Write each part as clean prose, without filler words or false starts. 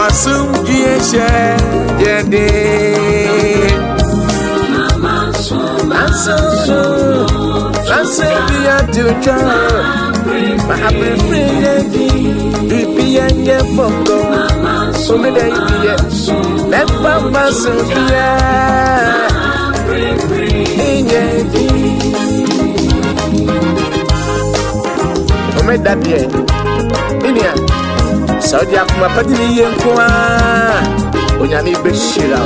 Wasum Giesha Yede Ansebia Duka Mahabri Bibianye Fongo Omeda Ibiye Never Masubia Inyedi Omeda Die Inia Saudi Akuma Padini Yenkwa Onyami Beshira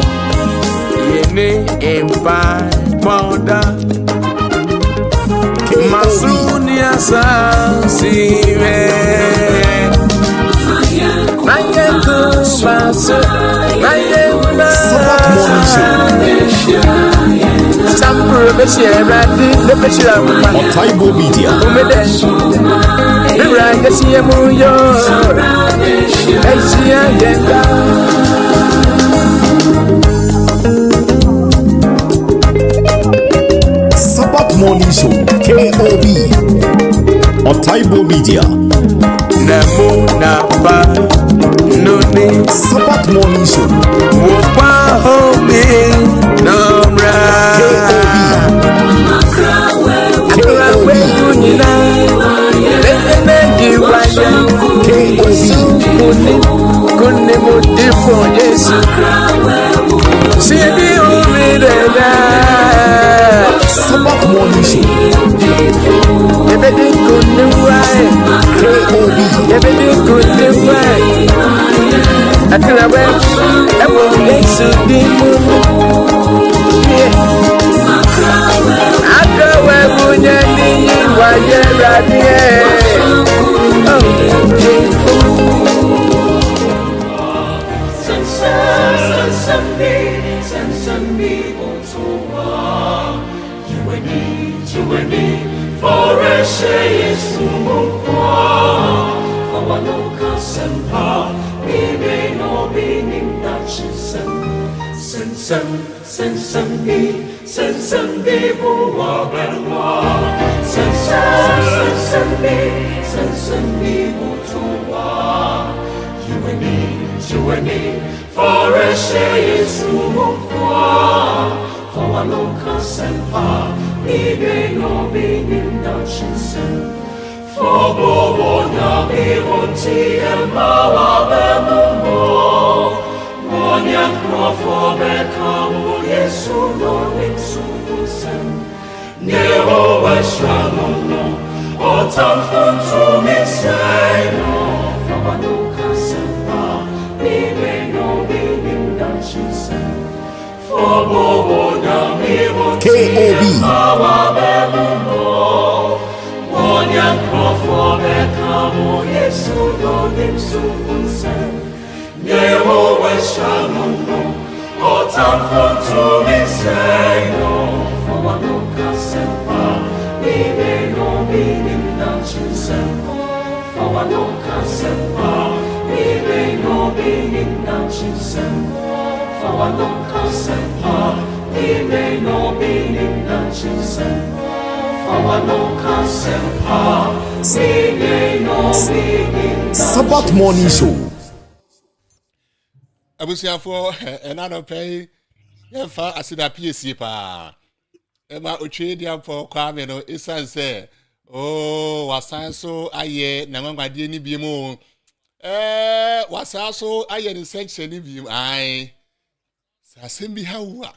Yene Empa Moda Masunia Sansive Mayenku Masu Mayemuna Sampuru Beshira the Beshira Otaebour Media Mira Yesiya Muyo Esia Yenda Sabbath Morning Show, KOB, Otaebour Media. Namo Napa Nuni Sabbath Morning Show, Wopa Home Namra KOB, Sabbath Morning Show, Sabbath Morning Show. I will say for another pay. Far as it appears, pa. Emma Otaebour for Kwame no isan say, oh, wasan so aye, namanga di ni bimo. Wasan so aye ni section ni bim ai. Sasembi hawa.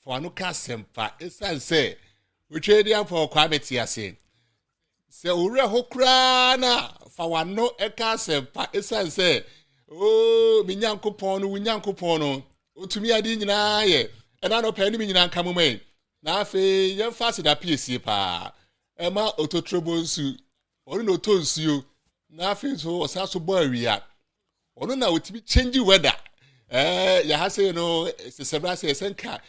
For no kasempa isan say, Otaebour for Kwame tiase. Se ure hokra na fa wano ekasempa isan say, oh, minyankopon no winyankopon no. Utumi adi nyina ye ena no pani mi nyina nka momai na afi ye fast da pc pa ema ototrobo nsu onu no to nsuo na afi so osaso bo awia onu na utimi change weather ya ha say no se sebra say senka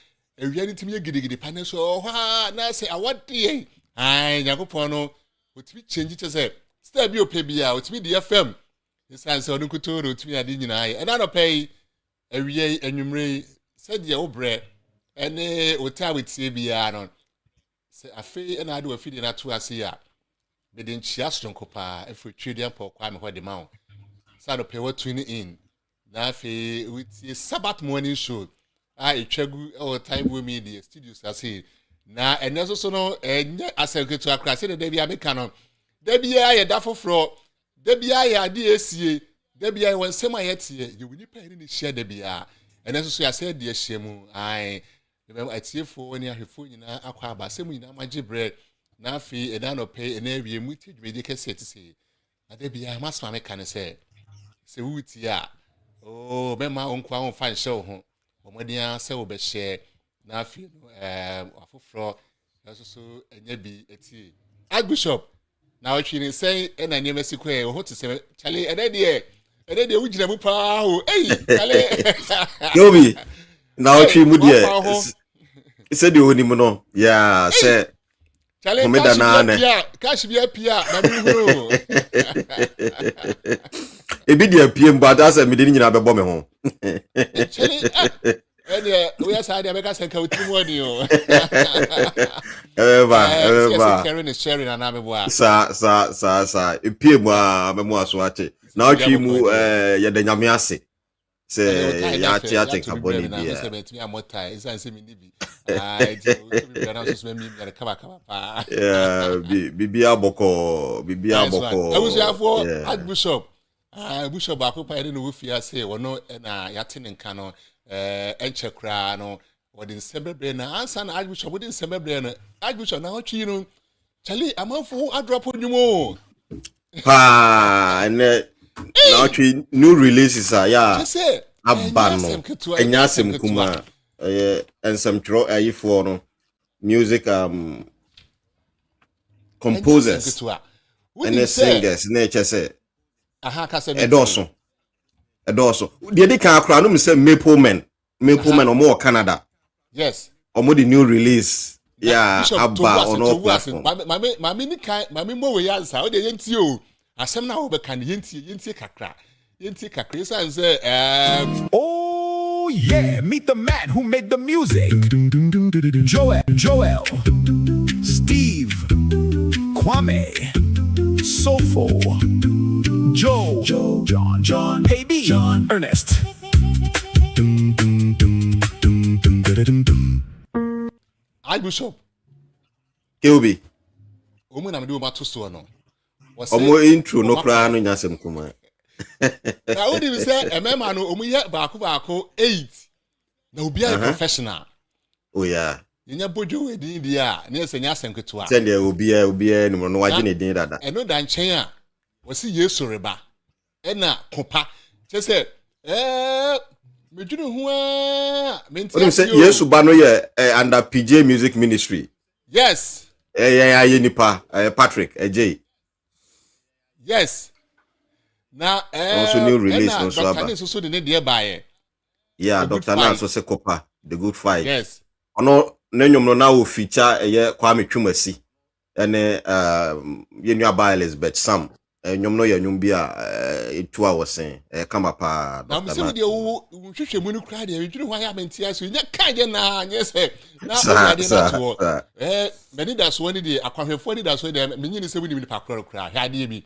awia ni timi gidigidi pa ne so ha na say awade ai yakopon no utimi change che say star bi opebia utimi de fm isan say onu kutoro utimi adi nyina ye ena no pay ewie enwumre said ye obre ene ota wetie bia no se afi na ade wafidi na to ase ya be den chia stronko pa efo twedian pa kwa me hode ma wo sa do pe what tune in na fe with a Sabbath Morning Show itwagu Otaebour Media Studios ase na eneso so no enye aseketu akra se de bia meka no da bia ye da foforo da bia ye ade esie da bia ye wonsem ayetie ye wuni pa ni hia da bia eneso so ya se de hia mu ai atiefo ni ahwefo nyina akwa abasem nyina magye bread na afi edano pay na awie mu tidwede kese tise da bia masma meka ne se wuti a bema onkwa on fan show ho omodia se wo be share na afi afoforo so enye bi eti Archbishop na otwini say na nyema sikwe ho te se chale ede wo gina mu pa ho chale Yobi na otwi mu de se de oni mu no ya se chale cash bi apia na mi huru ebi de apia mbada se me de nyina bebo me ho chale we are sad America say ka uti mo ni o sharing and amebo sa epie mu a memo aso ate na otwi mu ye de nyame ase se ya ate ka boni bia se metimi amota isa se mi nibi to na so me mi ya kaba pa bibia boko awusiafo Archbishop Bishop akopa ede no wo fia se wono na yate ne nka no enchekra no wodin sembebre na ansa na Archbishop wodin sembebre na Archbishop na otwi no chali amanfo adrop nyumo ne na otwi new releases ya abano enyasem kuma ensem tro ayifo no music composers and singers na chese edoso de dey kan akra no me say Maple Men omo Canada yes omo the new release abba on all platform mami ni kan mami mo we yansa o de yenti o asem na wo be kan yenti kakra san say Oh yeah, meet the man who made the music. Joel, Steve, Kwame, Sofo, Joe, John, Baby, Ernest. Archbishop Keobi omo na me do ma to so no omo intro no kra no nyasem kuma na odi bi say emema no omo ye baako 8 na obi a professional yeah yenya bojo we din dia na esenya asem ketua send obi ni no waje ne din dada eno da nchen a wasi Yesu reba ena kopa say mejunu ho a menti Yesu ba no ye under PJ Music Ministry yes ye nipa Patrick AJ yes na also new release no so aba so de ne de baaye Dr. Nanso se kopa the good fight yes ono nanyom no na o feature ye Kwame Twumasi ene ye nua ba Elizabeth Sam nyom no ye nyom bia etu a wosen kama pa na me se de wo hwehwe mu no kra de edwiri ho ya menti aso nya kaje na nye se na o de na to many that's one de akwahwefo ni that's one de menyi se woni mi pa kra hwa de bi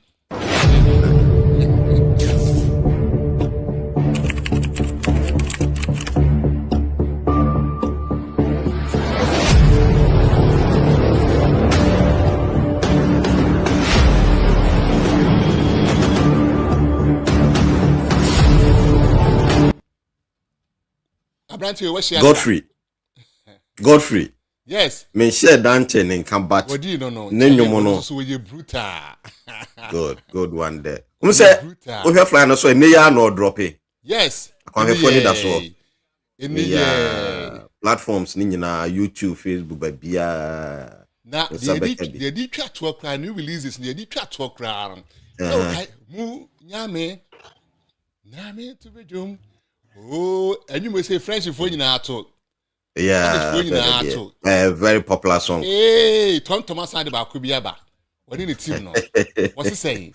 Godfrey yes me share dante in combat no so we brutal good one there say we have fly no so ne ya no drop yes akwan for ni da so platforms ni nyina YouTube Facebook ba bia na they did try to cry new releases they did try to cry so mu nyame to be dum and you may say French for you now to very popular song. Hey, Tom Thomas and about Kubiaba. What did the team know? What's he saying?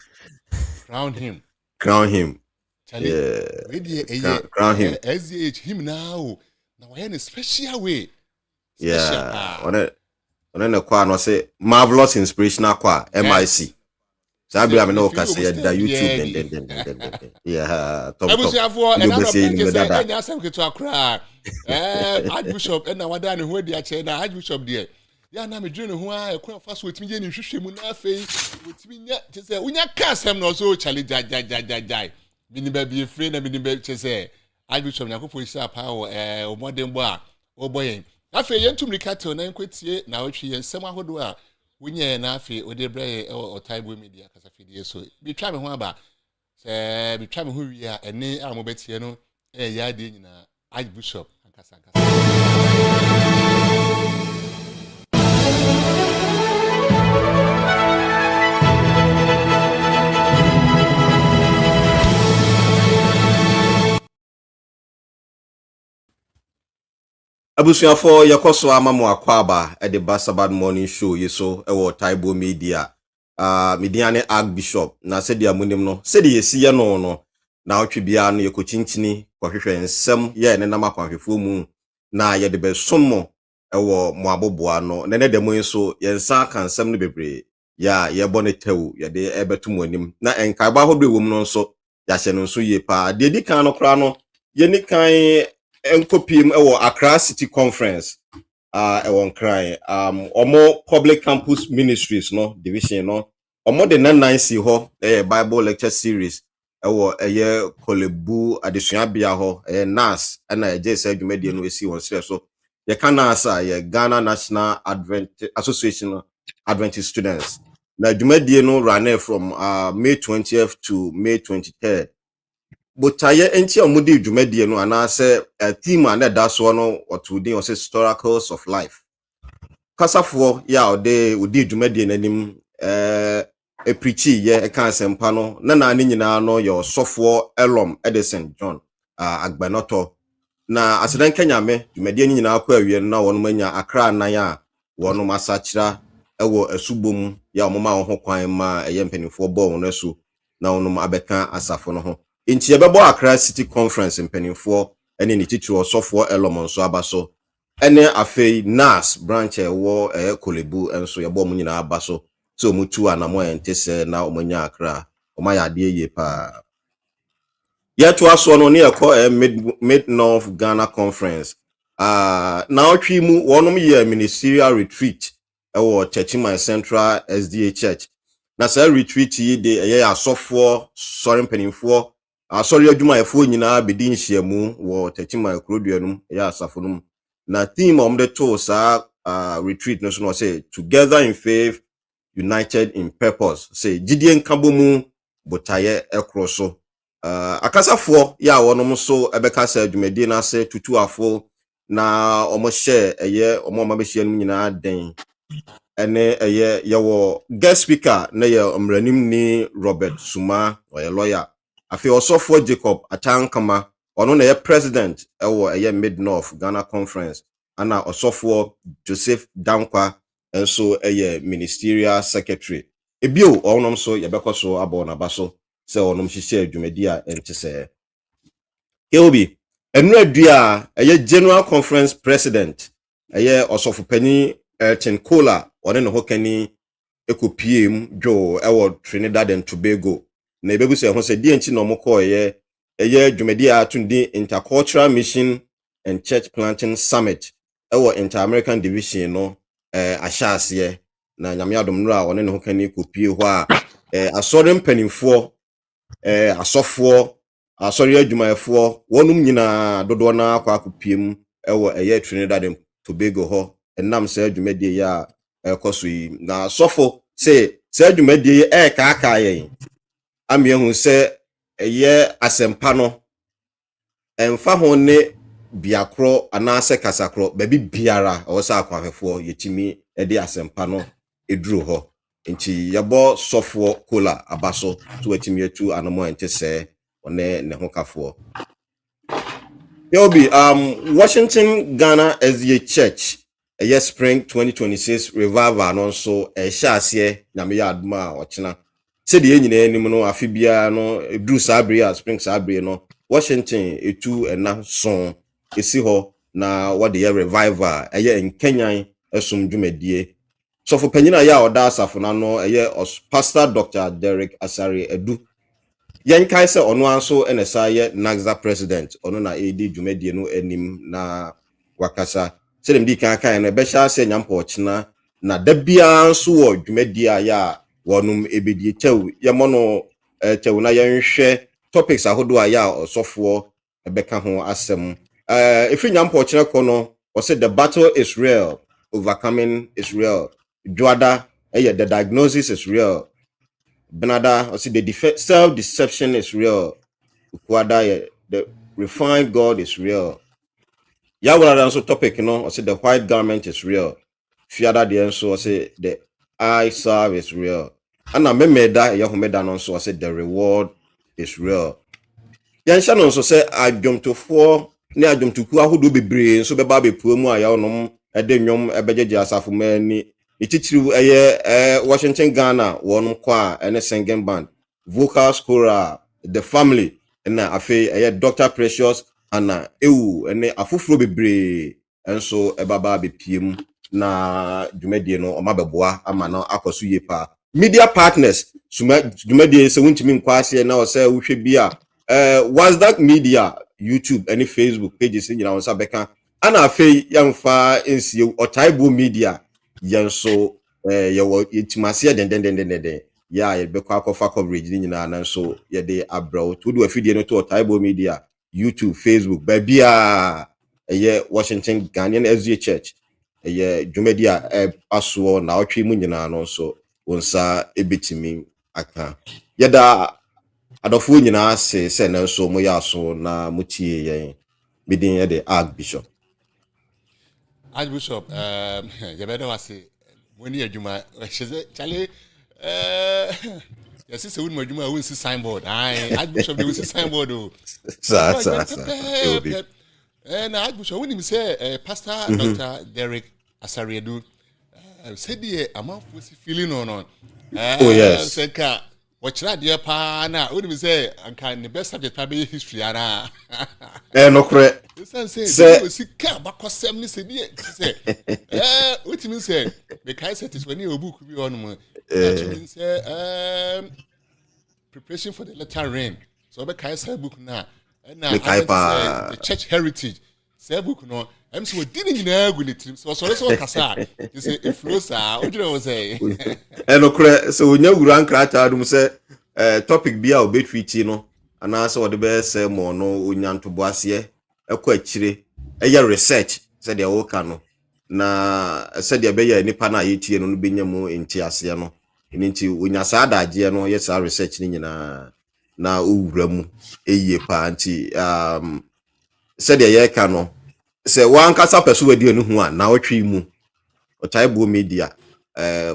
Crown him. Crown him. Crown him. SDH him now. Now I in a special way. Yeah. On the kwa no say marvelous inspirational kwa MIC. Sabri am no if you kase understand, da YouTube yeah. den. Yeah, top. Abusuafo and You be say another you say dada. enya asem keto akra. Archbishop and na wada ne ho adi ache na Archbishop there. Ya na me dwene ho a ekwan fa so otimi je ne hwehwe mu na afei otimi nya te say unya ka asem na so challenge jai. Mini ba bi free na mini ba che say Archbishop Nyakopo isi apa o omodem bo a oboyen. Afei yentum rikato na nkwetie na otwi yensem ahodo a wunye na afei Otaebour Otaebour Media kasa fidie so. Bi twa me ho aba. Bi twa me ho wi a ene a mo betie no ya de nyina Archbishop ankasa. Abusuafo yakoso amamu akwaba e the Sabbath Morning Show yeso e wo Otaebour Media mediane Archbishop na se dia munim no se de yesi ye no na otwe bia no yekochinchini kohwehwe nsem ye ne nam akwahwefo mu na ye de besommo e wo mo aboboa no ne de mo nso ye nsa kan nsem no bebre ya ye bone tewu ye de ebetum anim na enkaiba hodo wo mu no nso ya hye no nso ye pa de di kan no kra no ye ni kan enkopim ewo Accra City Conference ewon cry omo public campus ministries no division no omo de 99 ho Bible lecture series ewo Kolebu adesua bia ho NAS na ejese adwumade no esi won sere so ye kana asa ye Ghana National Association Adventist Students na adwumade no ran from May 20th to May 23rd. Botaye enti omudi dwumadie no anase theme and that so no otudin o say historicals of life. Kasafo ya odi dwumadie nanim preachi ye kan sempa no na nyina no ye osofo Elom Edison John Agbanoto na asedan kanyame dwumadie nyina akwa awie na wonu manya Accra nan a wonu masachira ewo asubom ya omoma ho kwan ma mpanifo bo wonu asu na wonu abeka asafo no ho. Inti yebebo Accra City Conference mpanimfo ene ni titiri osofo Elom so abaso ene afei NAS branch wo Kolebu enso yebo mu nyina abaso so mutu anamo entese na omanya Accra omaya de ye pa yeto aso no ne yekọ mid North Ghana Conference na otwi mu wonom ye ministerial retreat ewo Churchman Central SDA Church na sa retreat yi de asofo sori mpanimfo asori adwumayefo nyina bedi nhyiamu wo Churchman Kroduanum asafonum na theme of the to sa retreat no so no say together in faith united in purpose say gidien kabomu botaye ekroso akasafo ya wonom so ebeka sa adwumadi na say tutuafo na omo share omo mabehia num nyina den ene yewo guest speaker na ye omranim ni Robert Suma oye lawyer afi osofo Jacob Atankama ono na ye president ewo Mid North Ghana Conference ana osofo Joseph Dankwa enso ministerial secretary ebio onom so ye bekoso abo na baso se onom hihye adwumadi a entese keobi enura dua general conference president osofo pani Elton Kola one no hokani ekopiem jo ewo Trinidad and Tobago na ebebu se ho se die nchi no mokọ dwumadi a tundi Intercultural Mission and Church Planting Summit ewo Inter-American Division no ahyase na nyame adom no a one no hokani ekopie ho a asori mpanimfo asofo asori adwumayefo wonum nyina dodo na akopiem ewo Trinidad and Tobago ho enam se adwumadi ya ekoso yi na sofo se adwumadi ka yen amiehu se asempa no emfa ho ne biakro anase kasakro babi biara osa akwahefo yetimi de asempa no eduru ho nti yebo sofo Kola abaso to wetimi etu anomo entese one ne ho kafo yobi Washington Ghana SDA Church spring 2026 revival no so hyase nyame ya aduma ochina se de nyina enim no afibia no eduru sabre spring sabre no Washington etu ena so esi ho na what the revival enkenyan esum dwumadie so for penyina ya oda asafo na no Pastor Dr. Derek Asare Edu yen kai se ono anso enesa ye Naxa president ono na edi dwumadie no anim na wakasa se dem di kan kan na be sha se nyampo ochina na da bia anso wo dwumadie ya wonum ebedi tew ye mono tew na yenhwe topics ahodo ya osofo ebeka ho asem efi nyampo ochina kono o say the battle is real, overcoming is real. Joada the diagnosis is real. Benada or see the self-deception is real. Ukuada the refined God is real. Yawala also topic, or say the white garment is real. Fiada the answer or say the I serve is real. And I memeda Yahomeda also say the reward is real. Yanshan also say I jump to 4 ne adwom tuku ahodo bebre so beba bepuo mu aya onom ede nwom ebejeje asafo mani ititiriu Washington Ghana wonum kwa ene singing band vocal scorer the family na afi Dr. Precious ana ewu ene afoforo bebre enso ebaba bepiem na dwumadie no omabeboa ama no akoso yepa media partners dwumadie se wuntimi nkwase na o se wohwe bia WhatsApp media YouTube any Facebook pages in on Sabeka and afi yamfa insi Otaebour Media yanso yawo intimacy den ya ye be kwa kofa coverage ni na so ye de abroad to do afidie no to Otaebour Media YouTube Facebook babia Washington Ghanaian SDA Church dwumadia aso na otwe mu nyina no so wonsa ebetimi aka yeda adofo nyina se na so mo ya so na mutie yen midin ye de Archbishop you better was when you adwuma chale yes say we adwuma we see signboard Archbishop we see signboard o sa na Archbishop when him say Pastor Dr. Derek Asare Edu said the amount was feeling on oh yes say ka watchra de pa na when him say anka the best subject probably history ana no correct say we see ka bakosem ni say what mean say the kai set is when you book be on mo mean say preparation for the latter rain so be kai say book na the church heritage say book no I'm so didn't na go letrim so kasa you say it flows what do you say no correct so nya wura nkra cha dum say topic bia obetwiti no ana say what be say mo no onyantobo ase ekọ akire research said the work no na said the be nipa na yetie no benya mu enti ase no nti onya sa adaje no yes research ni nyina na owura mu eye pa nti said the year ka no say one kasa peso wadi anu hu a na otwe mu Otaebour Media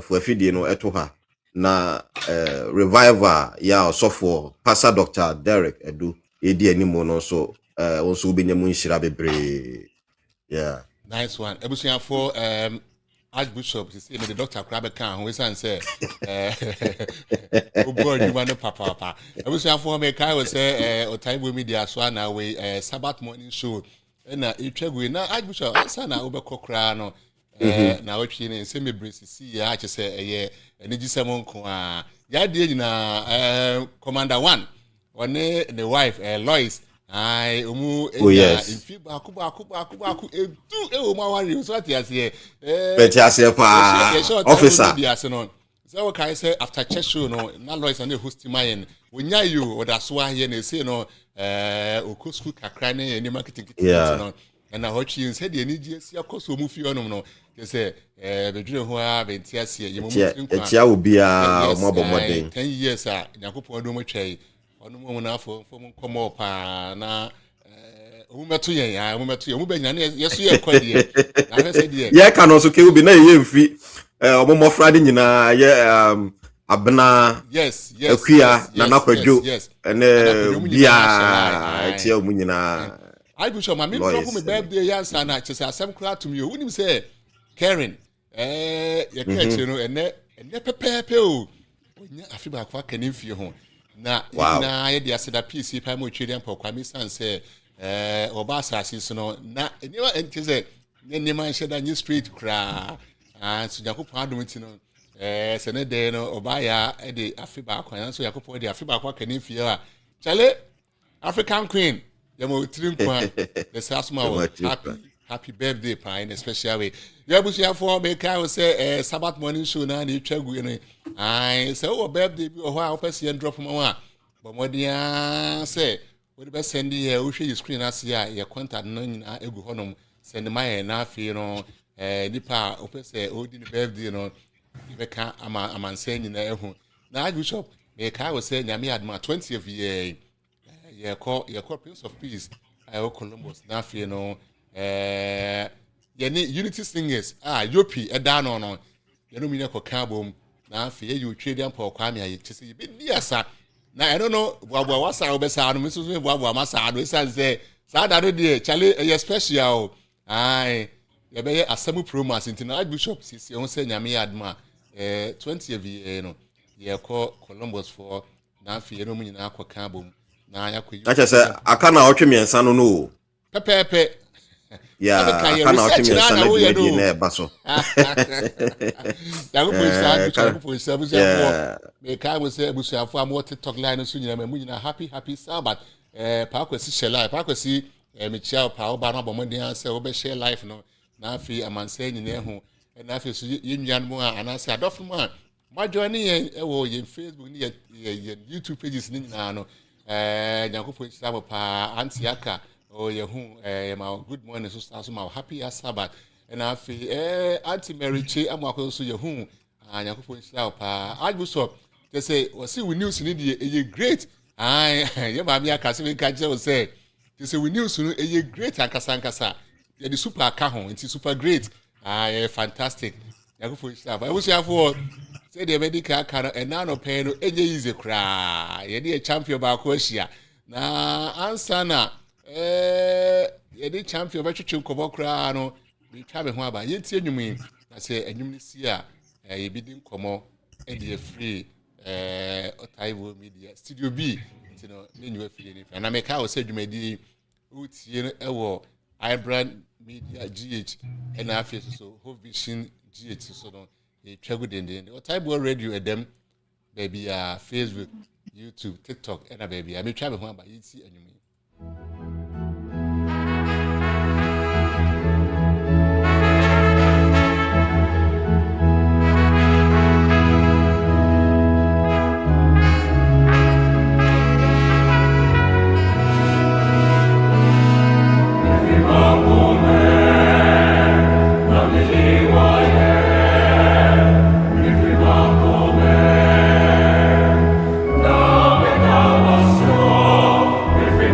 for afidie no eto ha na revival ya osofo Pastor Dr. Derek Edu edi animo no so also be nyamu nhira bebre yeah nice one ebusuan for Archbishop say me the doctor crab can we say board you want papa ebusuan for me kai we say Otaebour Media so na we Sabbath Morning Show na etwagwe na Archbishop asa na obekokra no na wotwe ne se me brace si ya che say enigise monko a ya de nyina Commander 1 one the wife Lois ai omu infi baku edu ma wari so atiase atiase pa officer so we can say after church show no na Lois and host mayen wonya you odaso ahye na say no okosku kakra na any marketing no and na hochi said the energy esi akoso mu fi onom no say bedwure ho a bentiase ye mu nkwa etia obi a mo bomodin 10 years a yakopon do mo twai onom na afo fom komo pa na omumeto yen omumeto omu benya na yeso ye kwadi na fe se die ye ka no so ke obi na ye mfi omomofra de nyina ye abna yes akua na nakwadwo ene bia etia omu nyina Archbishop ma me program me birthday yansa na chese asem kra to me wonim say Karen ye ka che no ene pepepe o onya afiba kwa kanimfie ho na na ye dia seda PC pa mo twede ampa kwa mi san say oba asase so no na eniwa enti say ne man sheda new street kra so Yakupon Adom Senede no Obaya Eddie Afiba and so Yakupo de Afiba can if you are Chale African Queen. The Sasma happy birthday, Pine, especially. Yabusia for make I will say Sabbath Morning Show now. You check with I say, oh, birthday, or how person and drop from one. But what do you say? What the best send you? We should screen us here. Your contact none. I go home. Send my enough, Nipa, open say, oh, the birthday, you can't. I'm saying in the home. Now, Bishop, make I will say, Yami had my 20th year. Your Prince of Peace. I owe Columbus. Now, Unity Singers. Yopi, a down on. You know, me, Cabo. Now, fear you trade them for Kwame. I just say, yes, sir. Now, I don't know what was our best out of Mrs. Wawa, Massa, we say, Sada, dear, Charlie, a special. Aye, you be a semi promas into night bishop, since you don't say Yami Adma, 20 of you, you call Columbus for now, fear no meaning aqua cabo. Now, I just say, I can't watch me and son, no. Pepe. Yeah, I can't watch me and son, no, Basso. Make I will say, we shall form more TikTok line soon. I'm happy Sabbath. Parkway share life. Parkway Michelle Power Banner Monday answer over share life. No, now fee a man saying in there home. And I feel Union more and I say, Adolph man. My journey in Facebook, YouTube pages in Nano. Yakupo Sabapa, Antiaka, or your home, my good morning, so my happy as Sabbath. And I feel Auntie Mary Che, I'm also your home. And Yakupo Sabapa, I was up. They say, well, see, we knew Sunday, a great. Aye, your mammy, I can't even catch you say. They say, we knew soon a great Ankasankasa. You're the super cajon, it's super great. Aye, fantastic. Yakupo Sabapa. I wish you have for. Say the medical car and now no pay no easy cry. You're a champion about Croatia. Now, answer now. You're the champion of Chichu Kovocrano. We travel home by yet. You mean, I say, and you see, you bidding come on, and you're free. Otaebour Media Studio B, you know, you feeling. And I make how said you may be Otaebour Media GH, and I feel so whole vision GH so no. Travel in the Otaebour Radio Adom, baby, Facebook, YouTube, TikTok, and a baby. I may travel home, but you see any. If we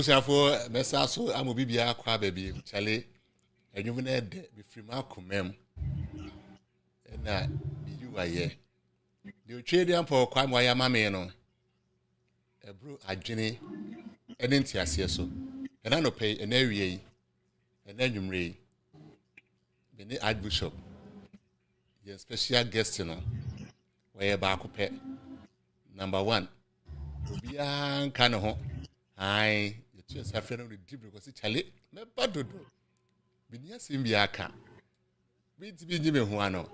abusuafo mesa so amobibia kwa baby chale enwum na ede be free makomem na biyu aye de otwede ampo kwa mo ya mame no ebru adwene ene ntiase so ena no pay ena wie yi ena nwumre be ni archbishop your special guest no where ba ko pe number 1 obia nka no ho ai yetu safre no di because chale me badodo binia simbia aka bi nyi me ho ano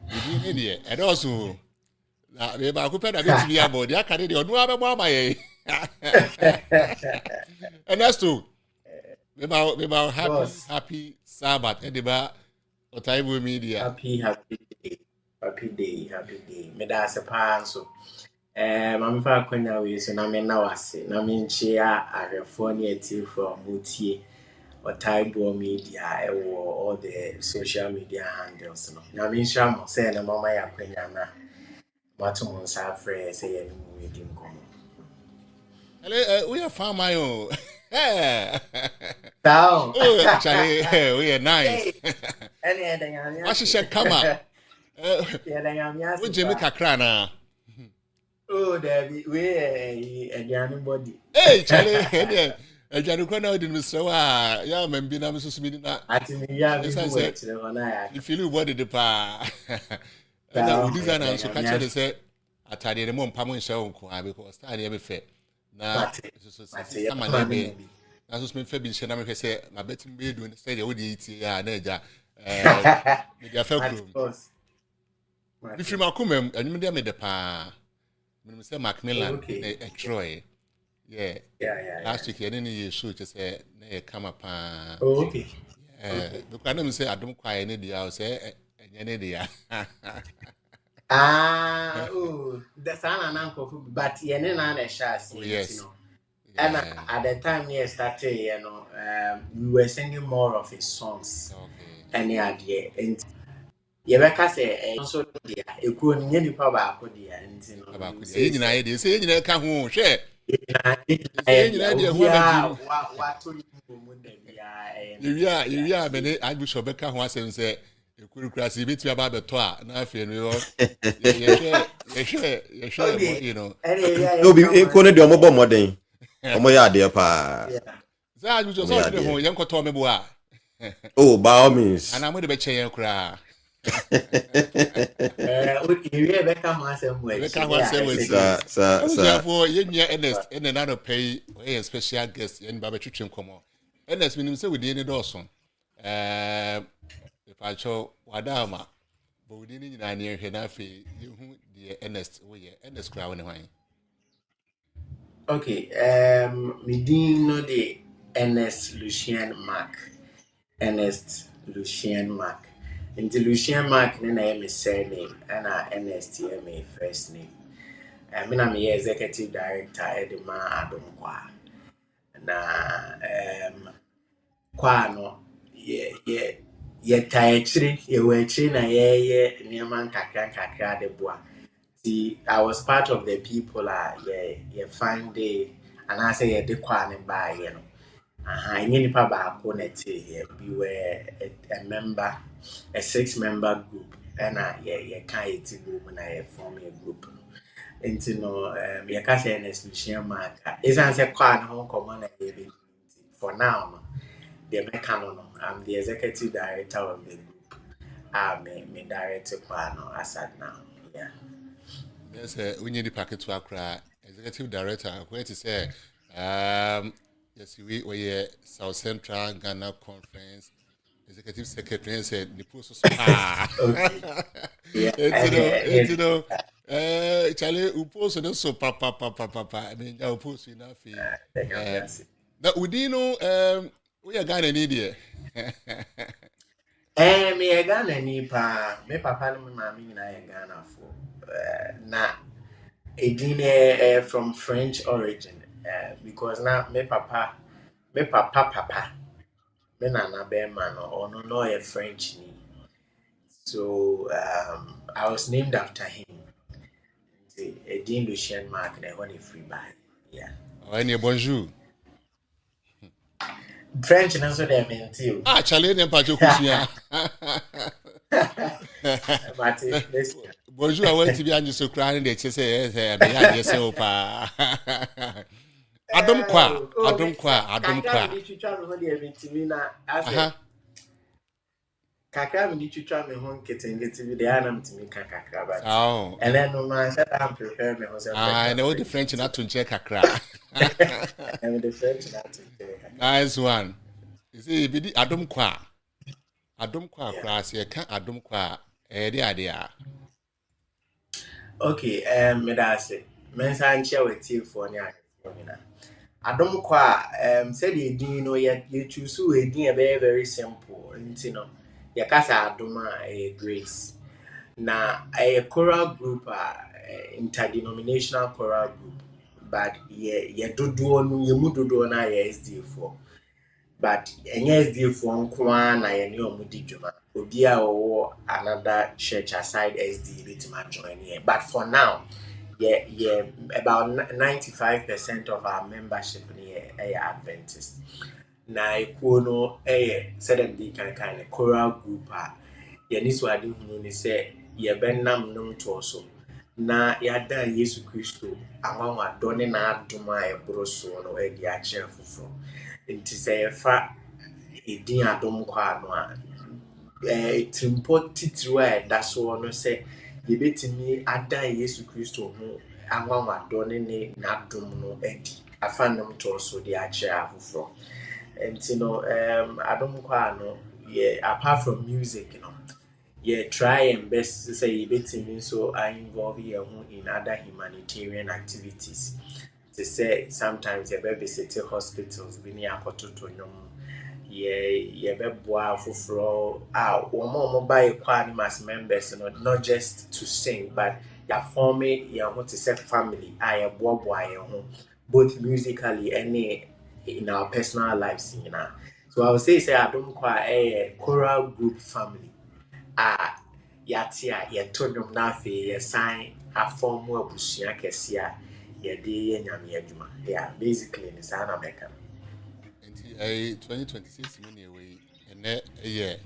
bi ni de e do so na be ba ko pe da bi ti bi abo de aka de onu abebo amaye and that's true be ba happy Sabbath e de ba Otaebour Media happy day me da se pa so mama fa kwanya we so na me na wase na me nchia ahwefo ne ati from Otie Otaebour Media all the social media handles no na me nchia mo say na mama ya kwanya na watu mo sa frɛ say ye no we dim komo we are farmer yo down actually we are nice any other yam I should come up we Jimmy kakra na oh David we aduane body hey Charlie aduane ko na odi Mr. wa ya membi na so sumi na ati me ya bi wo chire ona ya you feel body the pa na we design and so catch the say atade mo mpa mo nhyɛ nko a because style e be fair na so sama na be na so me fa bi nhyɛ na me hwɛ sɛ ma betim be do say the odi iti ya na agya me dia fa krom bi free makomam anum de me de pa me say Macmillan e Troy yeah last week any you show just say na e kama pa okay because na me say Adom kwae ne dia say enye ne dia the son and uncle but ye na shas you know and at the time he started we were singing more of his songs and the idea and ye beka say so dia ekuro nye nipa ba ko dia enti no ba ko dia nyina ye dia say nyina ka ho hwe nyina dia ho ba wa to mu da bia ye bene Archbishop beka ho asem say ekuru krasi betu aba beto a na afi no yo ye you know no bi ko ne de omobo moden omo ya de pa za Archbishop so de ho ye nkoto mebo a oh by all means ana mo de be cheyen kura we beka ho asem we sa for ye nua Ernest ene na no pay we special guest ye ba be twetwe nkomo Ernest minim se we de ni dɔɔso pacho wadama but we didn't nyina ne hwe na fe yehu de Ernest we ye Ernest kra woni hwan okay me din no de Ernest Lucien Mark and the Lucien Mark na my surname and Ernest is my first name me na me executive director Adom kwa na kwa no ye tayechiri ye wechiri na ye niaman kakra de boa. See, I was part of the people ye find day and I say ye de kwane ba ye no. Nye nipa ba ko na te here. We were a member, a 6-member group and ye kan it group na ye form a group. Into no ye ka say Ernest Lucien Mark. Is answer kwane ho komo na ye for now no. The mechanic, I'm the executive director of the group. Me director no aside now. Yeah. Yes, we need the packet to Accra. Executive director, where to say, yes, we South Central Ghana Conference. Executive secretary said the post was you know, Charlie, who posted so papa. I mean, you post enough. Now, we didn't know. We are Ghana India. Me a Ghana nipa. Me papa and my mommy na Ghana for. Na a from French origin. Because now me papa. Me nana be man or no a French name. So I was named after him. A Dean Lucien Mark and I want a free buy. Yeah. any bonjour. French and also they mean too. Ah, Charlie, and Pacho Kushia. Bonjour, I want to be on you so crying. They say, behind yourself. Adom kwa. Kakra me twitwa me ho nketengeti bi de anam timi kakra ba. Oh. And then no man said I'm prepare me ho say. I know the French not to check kakra. And the French not to check. Nice one. You see, be Adom kwa. Adom kwa class here can Adom kwa idea. Okay, me da say. Men san share with you for nya. Adom kwa said you do know you choose we din very very simple, you know. Yakasa Adoma Grace. Na a choral group interdenominational choral group, but ye do no ye mudodo na ye SD4. But any SD4 nkwa na ye ne omudi djuma. Obi a wo another church aside SD bit ma join here. But for now, yeah, about 95% of our membership here are Adventists. Na ikuno said them the kind of choral group yeniso ade hunu ni se ye benam num to so na yada Yesu Kristo amanwa done na adoma e broso no e dia kire foforo nti se ye fa edin adom kwa no a trimpo titru e da so no se ye betimi ada Yesu Kristo ho amanwa done ne na adom no edi afa num to so dia kire foforo nti no adom kwa no yeah, apart from music, you know, yeah, try and best to say you betting so I involve you in other humanitarian activities. To say sometimes you visit hospitals, be near Pototonum, yeah, boy for or more buy quanimous members, you know, not just to sing, but you're forming your what to say family, I boy both musically and in our personal lives, you know. So I would say I don't quite a choral group family. Yatia, ye tonum nafi, ye sign a form of bushia kesia, ye de yamia. Yeah, basically in San America. 2026 minute away, and that year,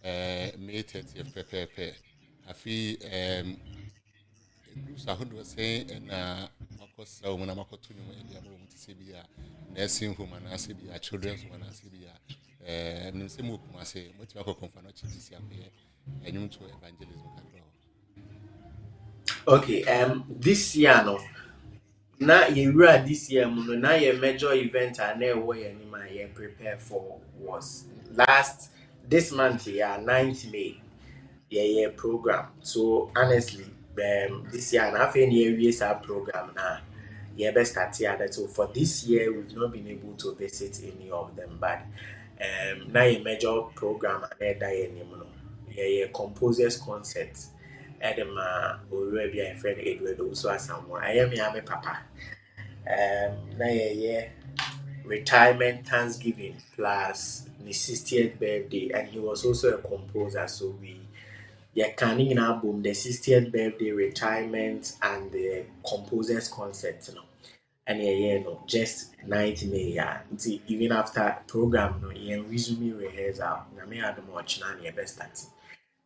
May 30th, prepare. I feel groups I was saying, and of course, when I'm a cartoon, I want to say, be a nursing home and I say, be a children's home and I say, be a Nimsemo, I say, what you are confirmed this year, and you to evangelism. Okay, this year, no. Na yewura this year mu na your major event and na wo ye nima ye prepare for was this month yeah 9th May yeah program. So honestly this year na afa na we our program na yeah best start here that so for this year we've not been able to visit any of them, but na your major program and na ye nimu no yeah composers concert Adom already a friend Edward also as someone. I am your papa. Na yeah, retirement Thanksgiving plus the 60th birthday, and he was also a composer. So we canning in album the 60th birthday, retirement, and the composers concert. You know, and no, just 9th May. Yeah, even after program, no, resume rehearsal. Na me Adom watch na the best at.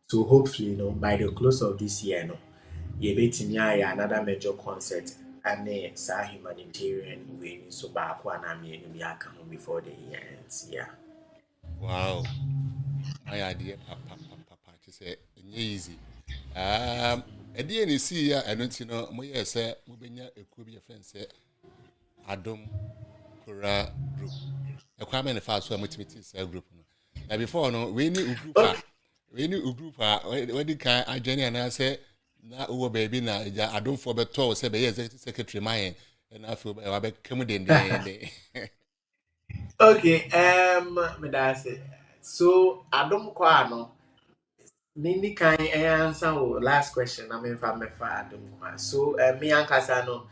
So hopefully, by the close of this year, you betting another major concert and a humanitarian way so back one I mean we are coming before the year ends. Yeah. Wow. My idea, papa, to say easy. Idea is see I don't know, my say, Mubina, it could be a friend, say, Adom Kura group. A crime and a fast one multimedia group. Now, before, no, we need a group, when the kind I Jenny and I say, na uwo baby na I don't for better say be secretary mine and I feel I be come in there. Okay, me that's it. So Adom kwa no Nini kan answer last question I mean for me for Adom kwa. So me ankasa no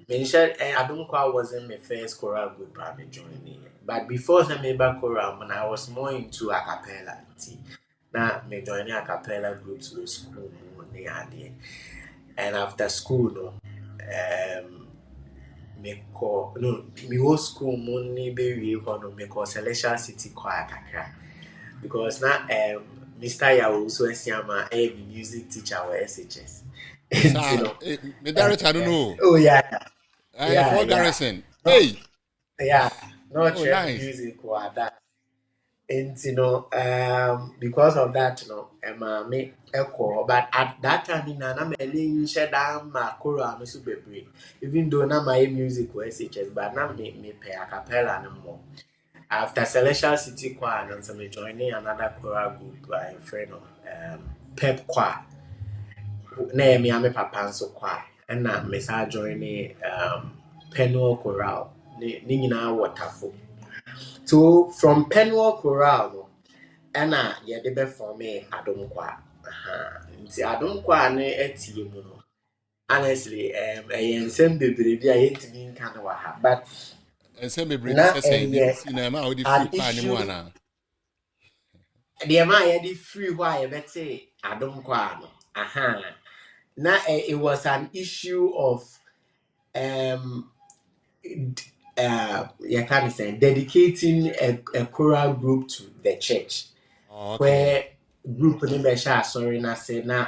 mention Adom kwa wasn't my first choral group I joining. But before I made back choral when I was more into a cappella. Na me joining a cappella groups with school and after school no me call no me whole school money be no me call Celestial City Choir kakra because now Mr. Yahoo so esiama music teacher or SHS. You Sir, know. me director, I don't know. Oh yeah, And for yeah. Garrison. No, Hey, yeah, no oh, trend nice. music or that. And because of that, me echo. But at that time, na me shed down my choral so bebre. Even though na my music was SHS, but now me pay a cappella no more. After Celestial City Choir, and so me joining another choral group by a friend of Pep Choir. Na me ame papa nso choir. And na me sa joining Penwell Choral. Ni nyinaa Waterfall. So from Penwell Choral no, ɛna yɛde bɛfɔme Adom Choir. Nti Adom Choir ne ɛtie mu no. Honestly, ɛyɛ nsɛm bebree bi a yɛntumi nka no wɔ ha. But And send me bread na say ɛyɛ cinema or the an free pan issue. one. Deɛ ma yɛde free hɔ a yɛbɛte Adom Choir no. Na it was an issue of you can say dedicating a choral group to the church. Oh, okay. Where group ni besha sorry na say na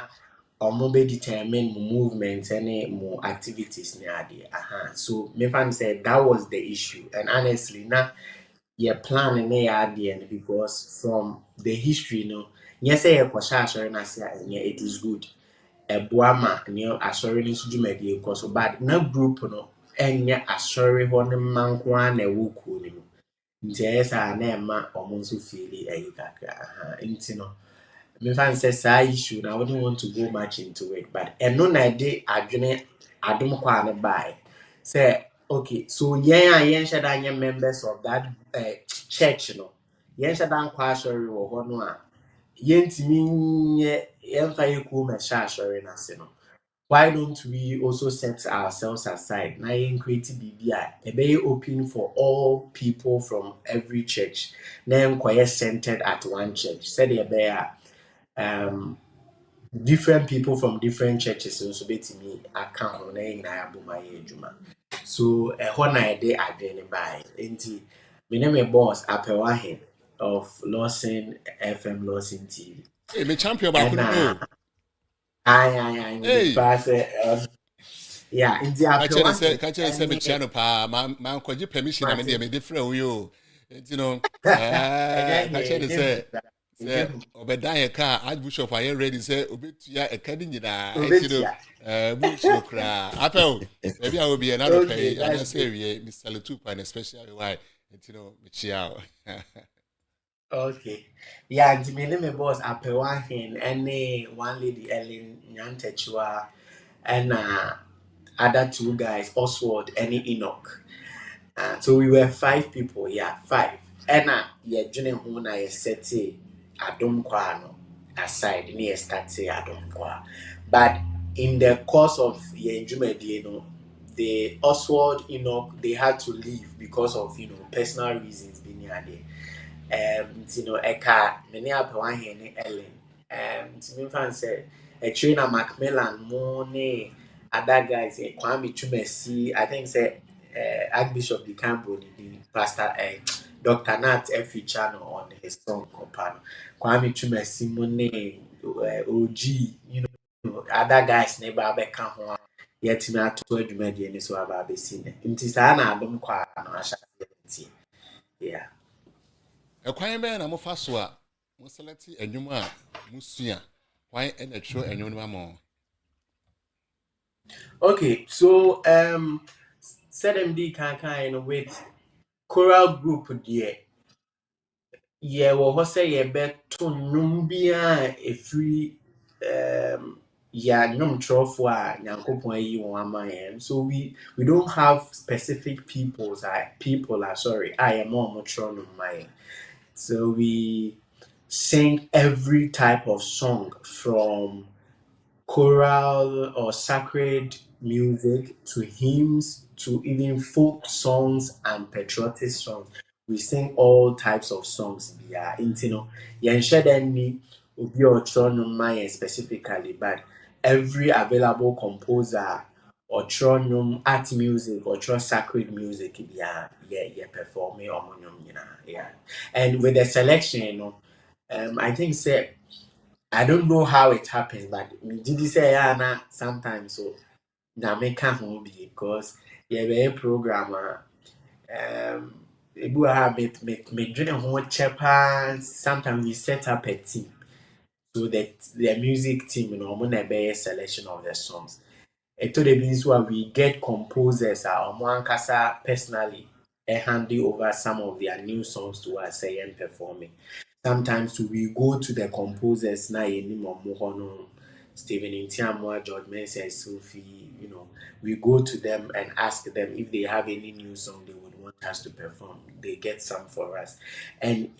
omo be determine movements and more activities ni ade. So me fan say that was the issue, and honestly na your plan na ya ade because from the history no yes say kwasha sorry na say it is good. Ebuama ni asori ni sujumedi because but na group no enye asori ho ne manko na ewoku ni no. Nti esa na ema omo nso feel ayi kakra. Nti no me fan say say issue na I wouldn't want to go much into it, but eno na dey adwene Adom Choir ne buy say okay, so yen shada members of that church no yen shada kwa sorry wo ho no a yentimi nye yemfa yeku me sha sorry na se no. Why don't we also set ourselves aside na yen create bibia e be open for all people from every church na enkoye centered at one church said e be different people from different churches nso betimi account ho na yin na aboma ye adwuma. So ho na e dey adwene by enti me ne me boss Apewahe of Lawson FM Lawson TV. Hey, me champion back And no. I Hey, pass yeah, in the catch Apewahe say me channel pa man kwaji permission na me dey me different we you. You know, catch say obedan ye car Archbishop aye ready say obetua e kadi nyina bush no kra apel maybe I will be another pay and I say we Mr. Lutupa and especially why me chia. Okay. Yeah, and me boss Apewahe and one lady Ellen Nyantechua and other two guys Oswald and Enoch. So we were 5 people, yeah, 5. And yeah, journey home na set Adom Choir no aside, ni start Adom Choir. But in the course of yeah, Jumedi, the Oswald Enoch they had to leave because of personal reasons being there. Eka many Apewahe ne Ellen. To me fan say a trainer Macmillan more ne other guys Kwame Chumesi, I think say Archbishop the Campbell, the pastor Dr. Nat feature on his song companion. Kwame Chumesi Mone OG, other guys never become one. Yet me to adwumadi ani so aba besi ne. Nti saa na Adom Choir no ahya. Yeah. E kwan be na mo fa so a mo select enwum a mo sua kwan e na tro enwum ma mo. Okay, so ZMD can with choral group there. Yeah, we say ye beto num bia e free yeah num trofo a nyankopon yi won amaye. So we don't have specific people sorry, I am more tro num my. So we sing every type of song from choral or sacred music to hymns to even folk songs and patriotic songs. We sing all types of songs. Yeah, yen share any obi or specifically, but every available composer or tronum art music or tro sacred music, yeah, performing or yeah. And with the selection, I think say I don't know how it happens, but me did say sometimes so na make home because be a programmer ebu ha me dream ho chepa. Sometimes we set up a team so that the music team na be a selection of the songs. To the means where we get composers ankasa personally handing over some of their new songs to us and performing. Sometimes we go to the composers na Stephen Intiamwa, George Mensah, Sophie, we go to them and ask them if they have any new song they would want us to perform. They get some for us. And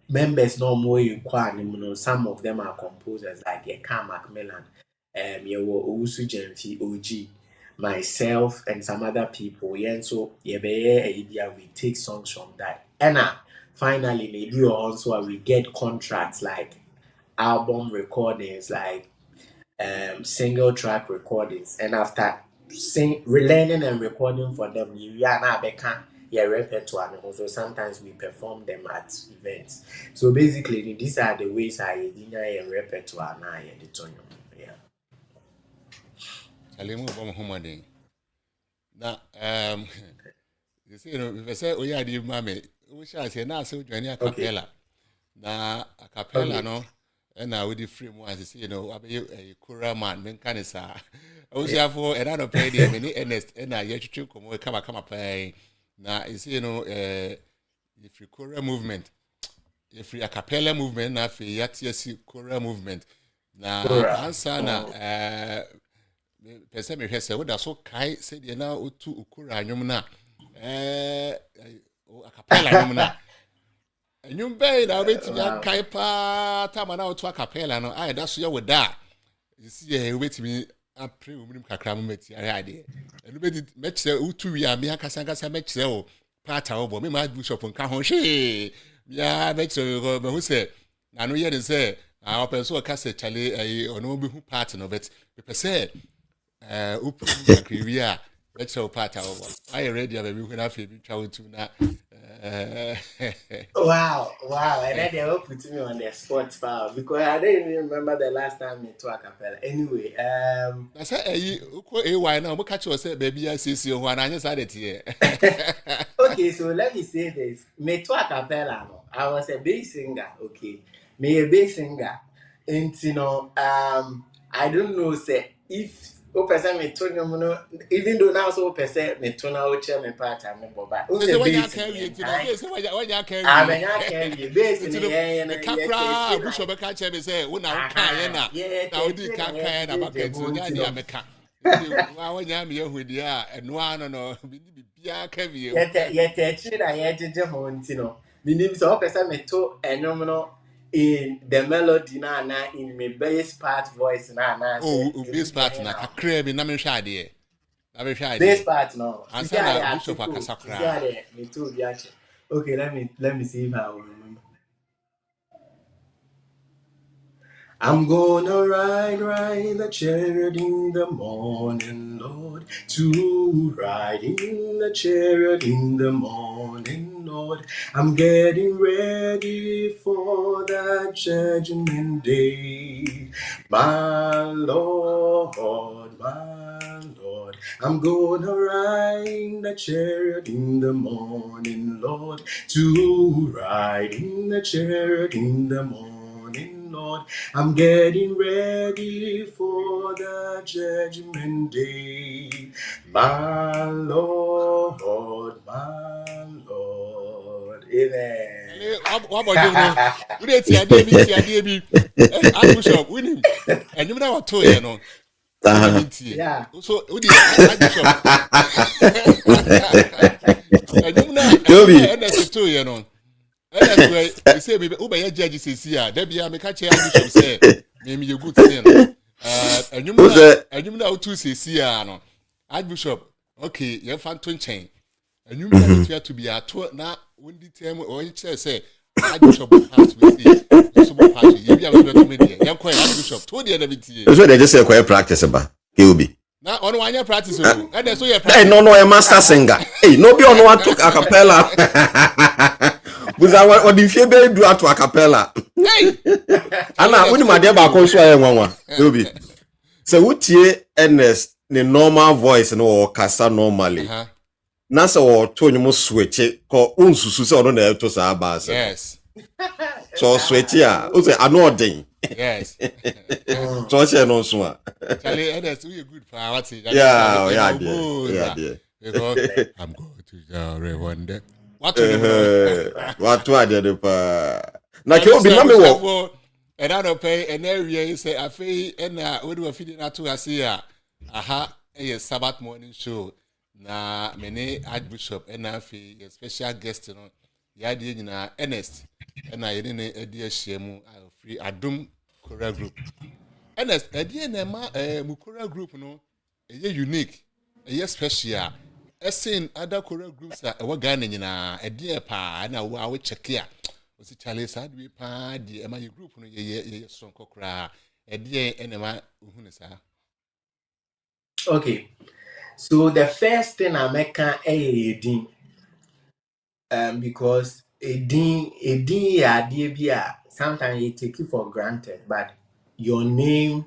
members no more some of them are composers like Eka Macmillan, Owusu Jemfi, OG, myself, and some other people. Yeah, so we take songs from that. And finally, maybe also we get contracts like album recordings, like single track recordings, and after relearning and recording for them, you are now become your repertoire. So sometimes we perform them at events. So basically, these are the ways I deny a repertoire now. Yeah. Alimu bomb homadi. Na you see, if say we are the mame, we shall say na so join a cappella. Na a cappella no. And now with the frame ones, a Kura man, men can say, I for another pay the many earnest, and I yet to come play. Now, if you Kura movement, if you a cappella movement, now for yet Kura movement. Now, answer now, person has said, what does so Kai said, you know, to Kura Yumna, a cappella Yumna. And you bay now wait to Kaipa Tamana to a capella. No, I that's your with that. You see, wait me a premium cacram idea. And we did match the Utu, ya Mia Casanga match the part over me, my bishop on Cahoche. Ya, match who said, I know yet say, our person cassette Charlie, or no who part of it. People say, Upu, let's go part over. I already have a week and a half travel to now. Wow, and then they will put me on the spot file because I don't even remember the last time we talked a cappella. Anyway, I said, why now? What catch you say, baby? I see you one. I just had it here. Okay, so let me say this. Me to a cappella. No, I was a bass singer. Okay, me a bass singer. And I don't know. Say if. Person me turn even though now so person me turn out chair me part and me boba. So when you carry it, when you carry, I mean I carry basically the capra. Bishop be catch me say, "When I can na, now we can na bucket so nya dia me ka." When you me with dia and no be bia carry you. Yet actually I jeje ho ntino. Minim so person me to enom no in the melody na in my bass part voice na bass part na kakra bi na me hwa ade bass part no answer na bishop akasakra me too bi ache. Okay, let me see if I will remember. I'm gonna ride the chariot in the morning, Lord, to ride in the chariot in the morning, Lord. I'm getting ready for that judgment day, my Lord, my Lord. I'm gonna ride the chariot in the morning, Lord, to ride in the chariot in the morning, Lord. I'm getting ready for the judgment day, my Lord, my Lord. Amen. What about you? We dey see ade bi. Bishop, we him. And you know what to you know. Yeah. So we dey Bishop. And you know to you know. That's why you say me Uber judge says here. There be a me catch Bishop say me you good thing. And you know to say here no. Archbishop, okay, you fan to chain. And you know to be a tour now when the term or you say Archbishop has with you. So party you be able to media. You quite Archbishop told the other bit. So they just say quiet practice about KUB. Now, on one year practice, and that's so you Hey, no, a master singer. Hey, no, be on one to a cappella. Because I want the fear do to a cappella. Hey, Anna, when my dear back on one, Ruby. So, what ye Ernest, the normal voice no cassa normally. Nasa or Tony must switch it, call unsusu on the to Sabbath. yes. So, switch ya, also, I know thing. Yes. So, I say no sooner. Charlie, and that's really good for our team. Yeah, dear. Because I'm going to the one day. What I did na ke obi na me wo and I don't pay and area say I pay and we do feeding out to us here. Aha, a Sabbath morning show. Na many Archbishop and I fee a special guest you know. Ya di na Ernest and I didn't a dear shemu free Adom choral group. Ernest a dear nema choral group no a unique a special. As seen other choral groups are what Ghana nyina a dear pa na we check here. Was it Charlie sad we pa the my group no ye strong kokra a dear enema uhunisa. Okay. So the first thing I make a din because a din yeah, sometimes you take it for granted, but your name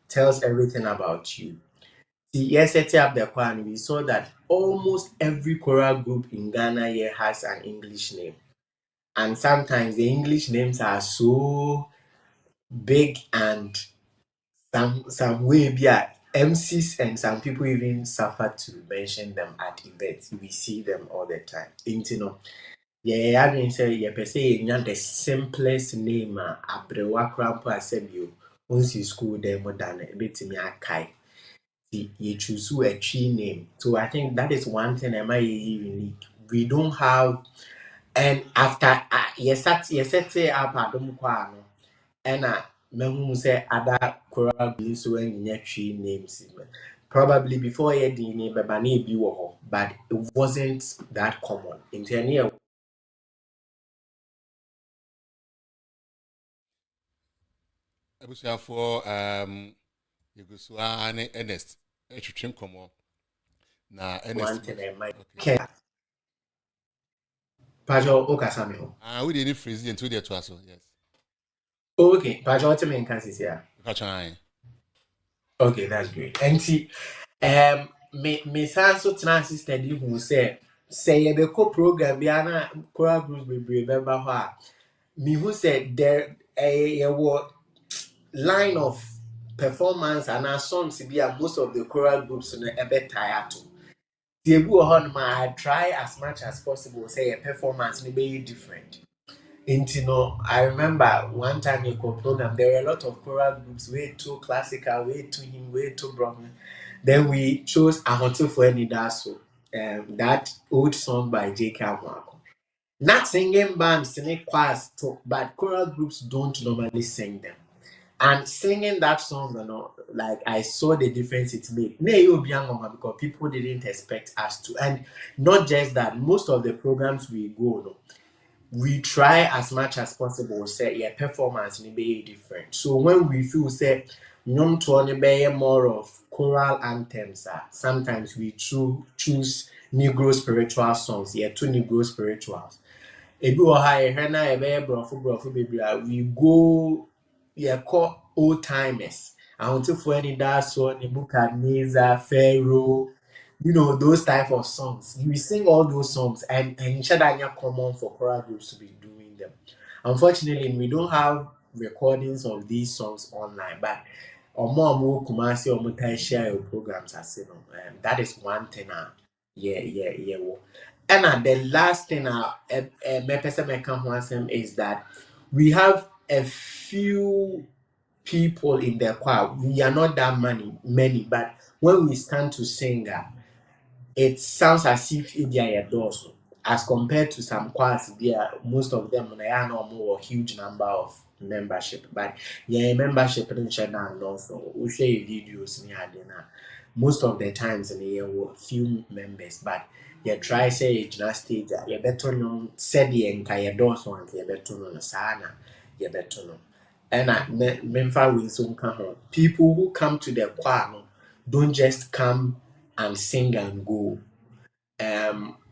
tells everything about you. See, yes, setting up the choir, we saw that almost every choral group in Ghana here has an English name. And sometimes the English names are so big and some way MCs and some people even suffer to mention them at events. We see them all the time. You know, yeah, I mean, say, yeah, per se, the simplest name, Abrewa Crampo Asebio, once you school them more than a bit me a kai. You choose a tree name. So I think that is one thing am I unique. We don't have, and after yes, say up Adom Kwano, and mehu say other choral groups when you tree names. Probably before you did name, but it wasn't that common. In 10 years, For you go so Ernest a chim come na one Ernest. thing I might care. Pajo Okasamio. We didn't freeze into the to us, yes. Okay, Pajo Timen Kansas here. Okay, that's great. And see, me sanso tena sister di who say you be co program bi ana choral groups be remember her. Me who said there a line of performance and our songs be most of the choral groups in a bit tired to. The I try as much as possible say a performance may be different. And you know, I remember one time in a program, there were a lot of choral groups, way too classical, way too hymn, way too Brown. Then we chose Ahoto for any Daso, that old song by J.K. Amwako. Not singing bands, singing choirs, but choral groups don't normally sing them. And singing that song, you know, like I saw the difference it made. Because people didn't expect us to. And not just that, most of the programs we go, no, we try as much as possible say your performance may be different. So when we feel say nyom to be more of choral anthems, sometimes we choose Negro spiritual songs, two Negro spirituals. Ebi wo ha ehwe na ebe brofo baby we go call old timers. Ahotefo any that so Nebuchadnezzar, Pharaoh, you know those type of songs. You sing all those songs and it's not common for choral groups to be doing them. Unfortunately, we don't have recordings of these songs online, but omo kumasi omo share your programs as you know. That is one thing. Yeah. And the last thing is that we have a few people in the choir. We are not that many, but when we stand to sing, it sounds as if they are doors. As compared to some choirs, most of them are more huge number of membership. But membership in China and also we share videos near dinner. Most of the times in the year were few members, but try say it's not stage. You better know said the entire doors one. You better know sana. You better know. And member we soon come. People who come to the choir, don't just come and sing and go.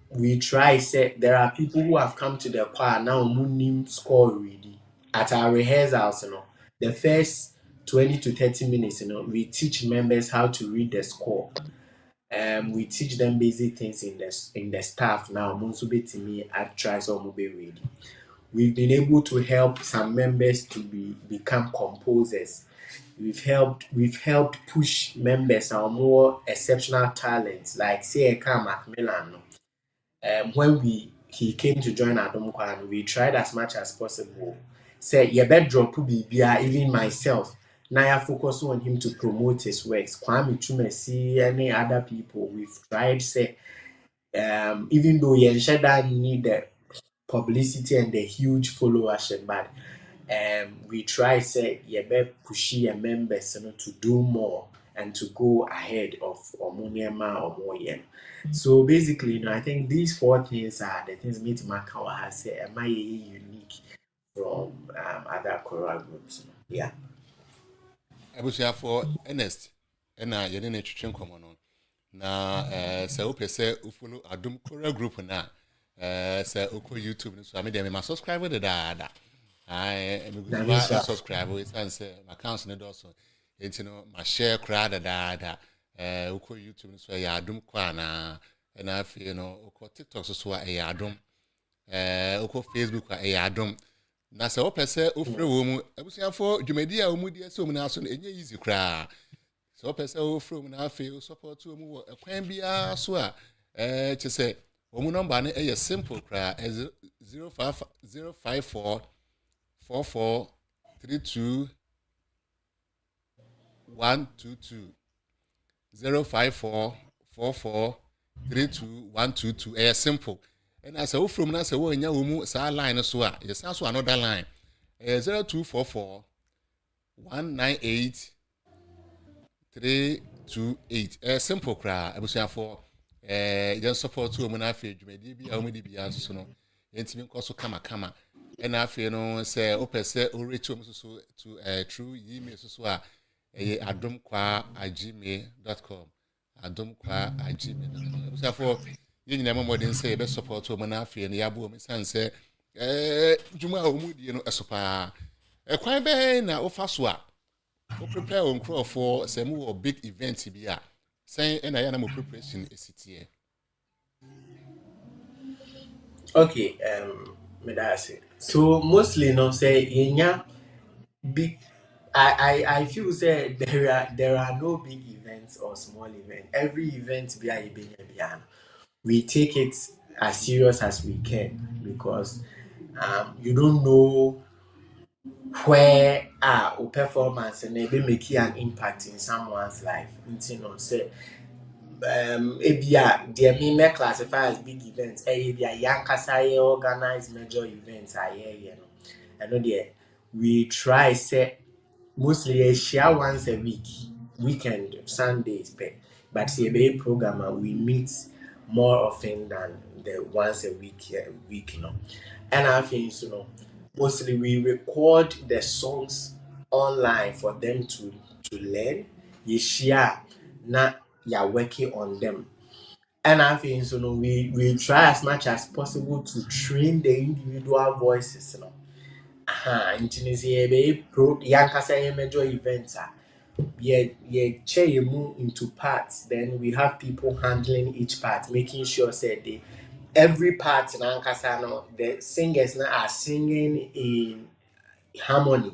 We try say there are people who have come to the choir now name score already at our rehearsals, the first 20 to 30 minutes, we teach members how to read the score. We teach them basic things in the staff now. To me, I try some be ready. We've been able to help some members to become composers. We've helped push members our more exceptional talents, like say Macmillan. When he came to join Adom Choir, we tried as much as possible. Say your bed drop will be even myself. Now I focus on him to promote his works. Kwame Chumesi, any other people, we've tried say even though Yenshada need the publicity and the huge followership, but we try say pushy your members to do more and to go ahead of Omuniema or more. So basically, I think these four things are the things Meet Makawa has said am I unique from other choral groups. Yeah. for Ernest ɛna yɛne no twetwe nkɔmmɔ no na sɛ wopɛ sɛ wofolo Adom choral group na sɛ wokɔ YouTube no so ame deɛ mema subscribe dedaada megusa subscribe ɛsiane sɛ m'accounts no dɔso enti no ma-share koraa dedaada wokɔ YouTube no so ɛyɛ Adom Choir na ɛna afei no wokɔ TikTok so a ɛyɛ Adom wokɔ Facebook a ɛyɛ Adom na sɛ wopɛ sɛ wofrɛ wɔ mu abusuafo dwumadi a wɔmu deɛ sɛ wɔmu no aso no ɛnyɛ easy koraa sɛ wopɛ sɛ wofrɛ mu no afei wo support wɔ mu wɔ ɛkwan biara so a kyɛ sɛ wɔmu number no ɛyɛ simple koraa 054 44 32 122 054 44 32 122 ɛyɛ simple and as a from us, when you say line as well, yes, also another line 0244 198 328. A simple cry. I was for just support to a page, maybe be answer no. Intimate also come. And I feel no say, open say, or reach to true email so adomchoir@gmail.com. adomchoir@gmail.com. So you never more than say best support to Manafi and Yabu and say Juma Umudi no Esopa. A quite bad now Faswa. We prepare on crow for some more big events here. Saying and I am preparation is it. Okay, Medasi. So mostly say big I feel say there are no big events or small events. Every event be a big. We take it as serious as we can because you don't know where our performance and maybe making an impact in someone's life. Say ebia they may classify as big events. Ebia yankasa organized major events are here. I know there we try say mostly a share once a week, weekend, Sundays, but see a program we meet more often than the once a week, And I think mostly we record the songs online for them to learn. You share, not you're working on them. And I think we try as much as possible to train the individual voices, Yankasa major events move into parts. Then we have people handling each part, making sure say every part in Yankasa the singers now are singing in harmony.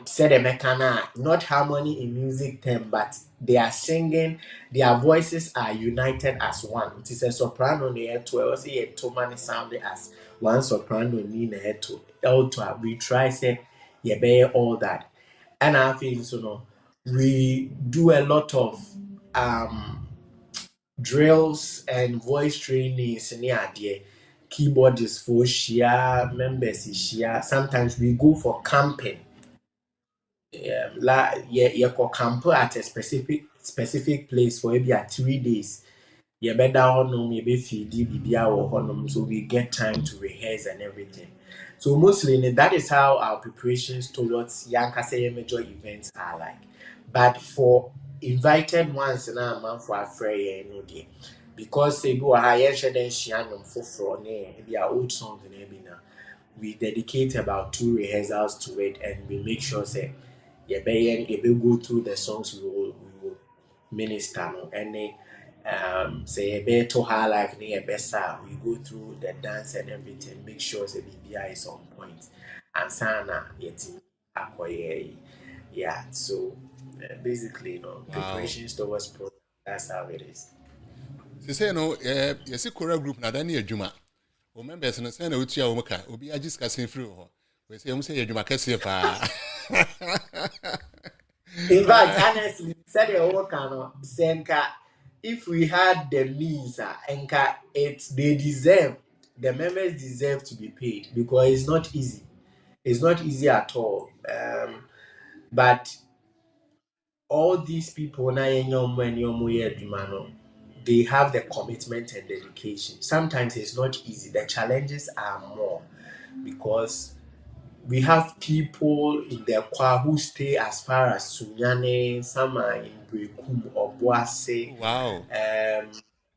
Said the mechana, not harmony in music term, but they are singing, their voices are united as one. It is a soprano near to also a tomani sounding as one soprano in the head to alto. We try say all that. And I feel we do a lot of drills and voice trainings near there. Keyboardists for share, members is share. Sometimes we go for camping. You camp at a specific place for maybe 3 days. You better honor maybe feed or so we get time to rehearse and everything. So mostly that is how our preparations towards Yankasa major events are like. But for invited ones na man for afraid no dey because say go higher then shianum for ne be our old songs in ebina. We dedicate about 2 rehearsals to it and we make sure say you go through the songs we will minister no any say to high life near besa we go through the dance and everything make sure say BBI is on point and sana yet yeah so basically you know preparations towards program that's how it is. She say no yes choral group na dan adwuma o members no say na otua o mka obi agis ka sen free ho we say adwuma kase pa. In fact, honestly, said the whole kind of senka. If we had the means, enka, the members deserve to be paid because it's not easy. It's not easy at all. But all these people na they have the commitment and dedication. Sometimes it's not easy. The challenges are more because we have people in the choir who stay as far as Sunyane, some are in Brekum or Boase. Wow.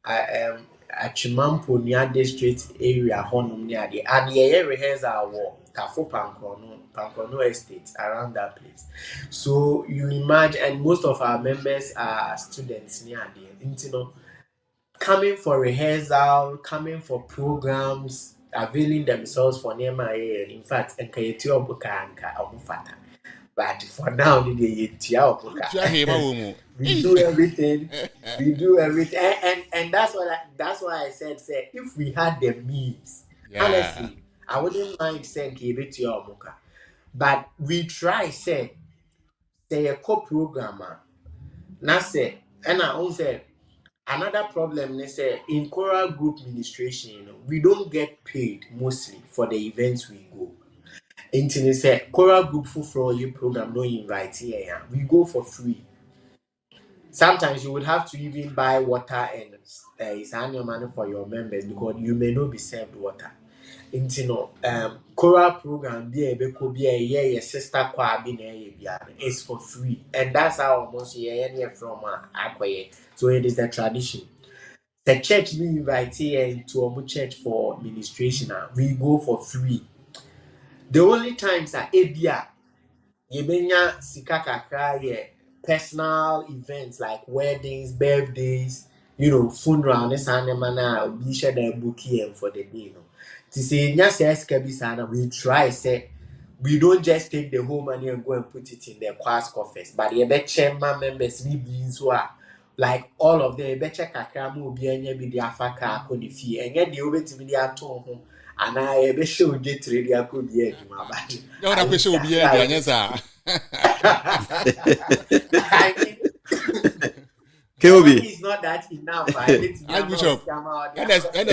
Achimampo near district area, Honum near the rehearsal war, Kafo Pankrono estate around that place. So you imagine, and most of our members are students near the coming for rehearsal, coming for programs, availing themselves for Nema. In fact, Nkayetio Buka Anka Omufata. But for now, we do everything. We do everything, and that's why I said if we had the means, honestly, I wouldn't mind saying Nkayetio Buka. But we try say a co-programmer. Now say, and I also. Another problem is in choral group administration, we don't get paid mostly for the events we go. Until say choral group for your program don't invite here. We go for free. Sometimes you would have to even buy water and it's annual money for your members because you may not be served water. Choral program be sister choir it's for free, and that's how almost from Akwaye. So it is the tradition. The church we invite here to our church for administration, we go for free. The only times that Abia Yebenya Sikakaka personal events like weddings, birthdays, funeral, we share the bookie for the day. To say we try say we don't just take the whole money and go and put it in the choir's coffers, but the chairman members like all of them check akramu obi anya bi di afaka akoni fie enye de obetimi di ato ho ana be show get ready akodi adwuma ba you want to show obi anya sa I mean, Keobi it's not that enough. Bishop and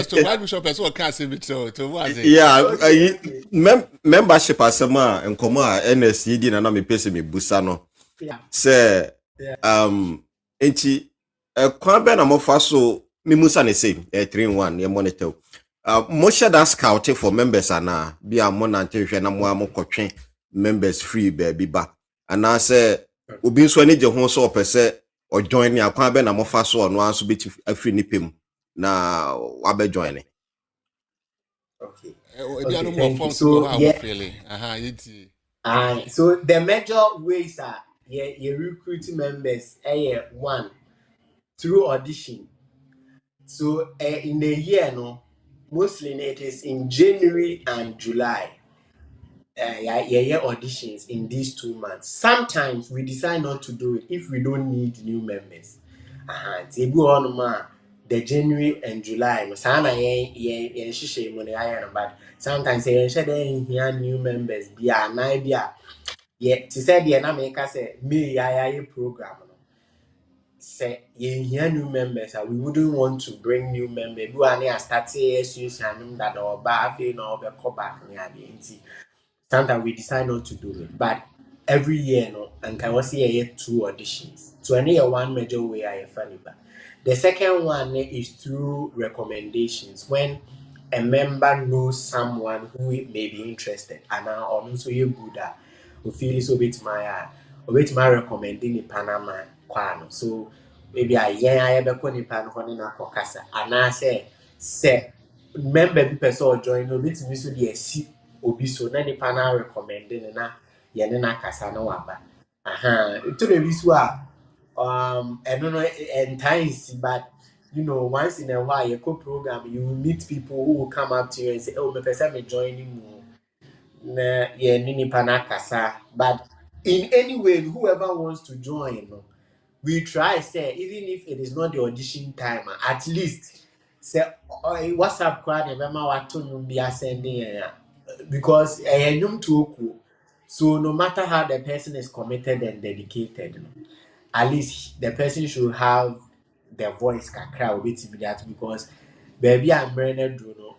to why Bishop so can say it to was it yeah membership asema enkomo a NSCD na me pese me busa no say enti kwan be na mo fa so me musa ne say 3-in-1 ye monitor mo share that scout for members ana bia mo na ntehwe na mo amokotwe members free baby ba ana say obi so ani je ho so opese o join ni akwan be na mo fa so no anso beti afri ni pem na wa be join. Okay. So so the major ways are you recruiting members 1 through audition. So in a year mostly it is in January and July. Auditions in these 2 months. Sometimes we decide not to do it if we don't need new members. The January and July. But sometimes new members to say the America say me program. Say new members, we wouldn't want to bring new members. We are starting that or back sometimes we decide not to do it, but every year, and can also hear 2 auditions. So I one major way I funny. The second one is through recommendations. When a member knows someone who may be interested, and also you good who feel so bit my recommending in Panama kwano. So maybe I be nipa no ho na kokasa ana say member bi person join no bit me so dey si obi so na nipa na recommend na ye ne na kasa na waba to the bisu I don't know and times but you know once in a while you go program you will meet people who will come up to you and say oh me person me joining mu na ye ne nipa na kasa but in any way whoever wants to join no we try say even if it is not the audition time at least say WhatsApp crowd remember what to be sending because nyum to oku so no matter how the person is committed and dedicated at least the person should have the voice kakra with that because baby I'm ready do no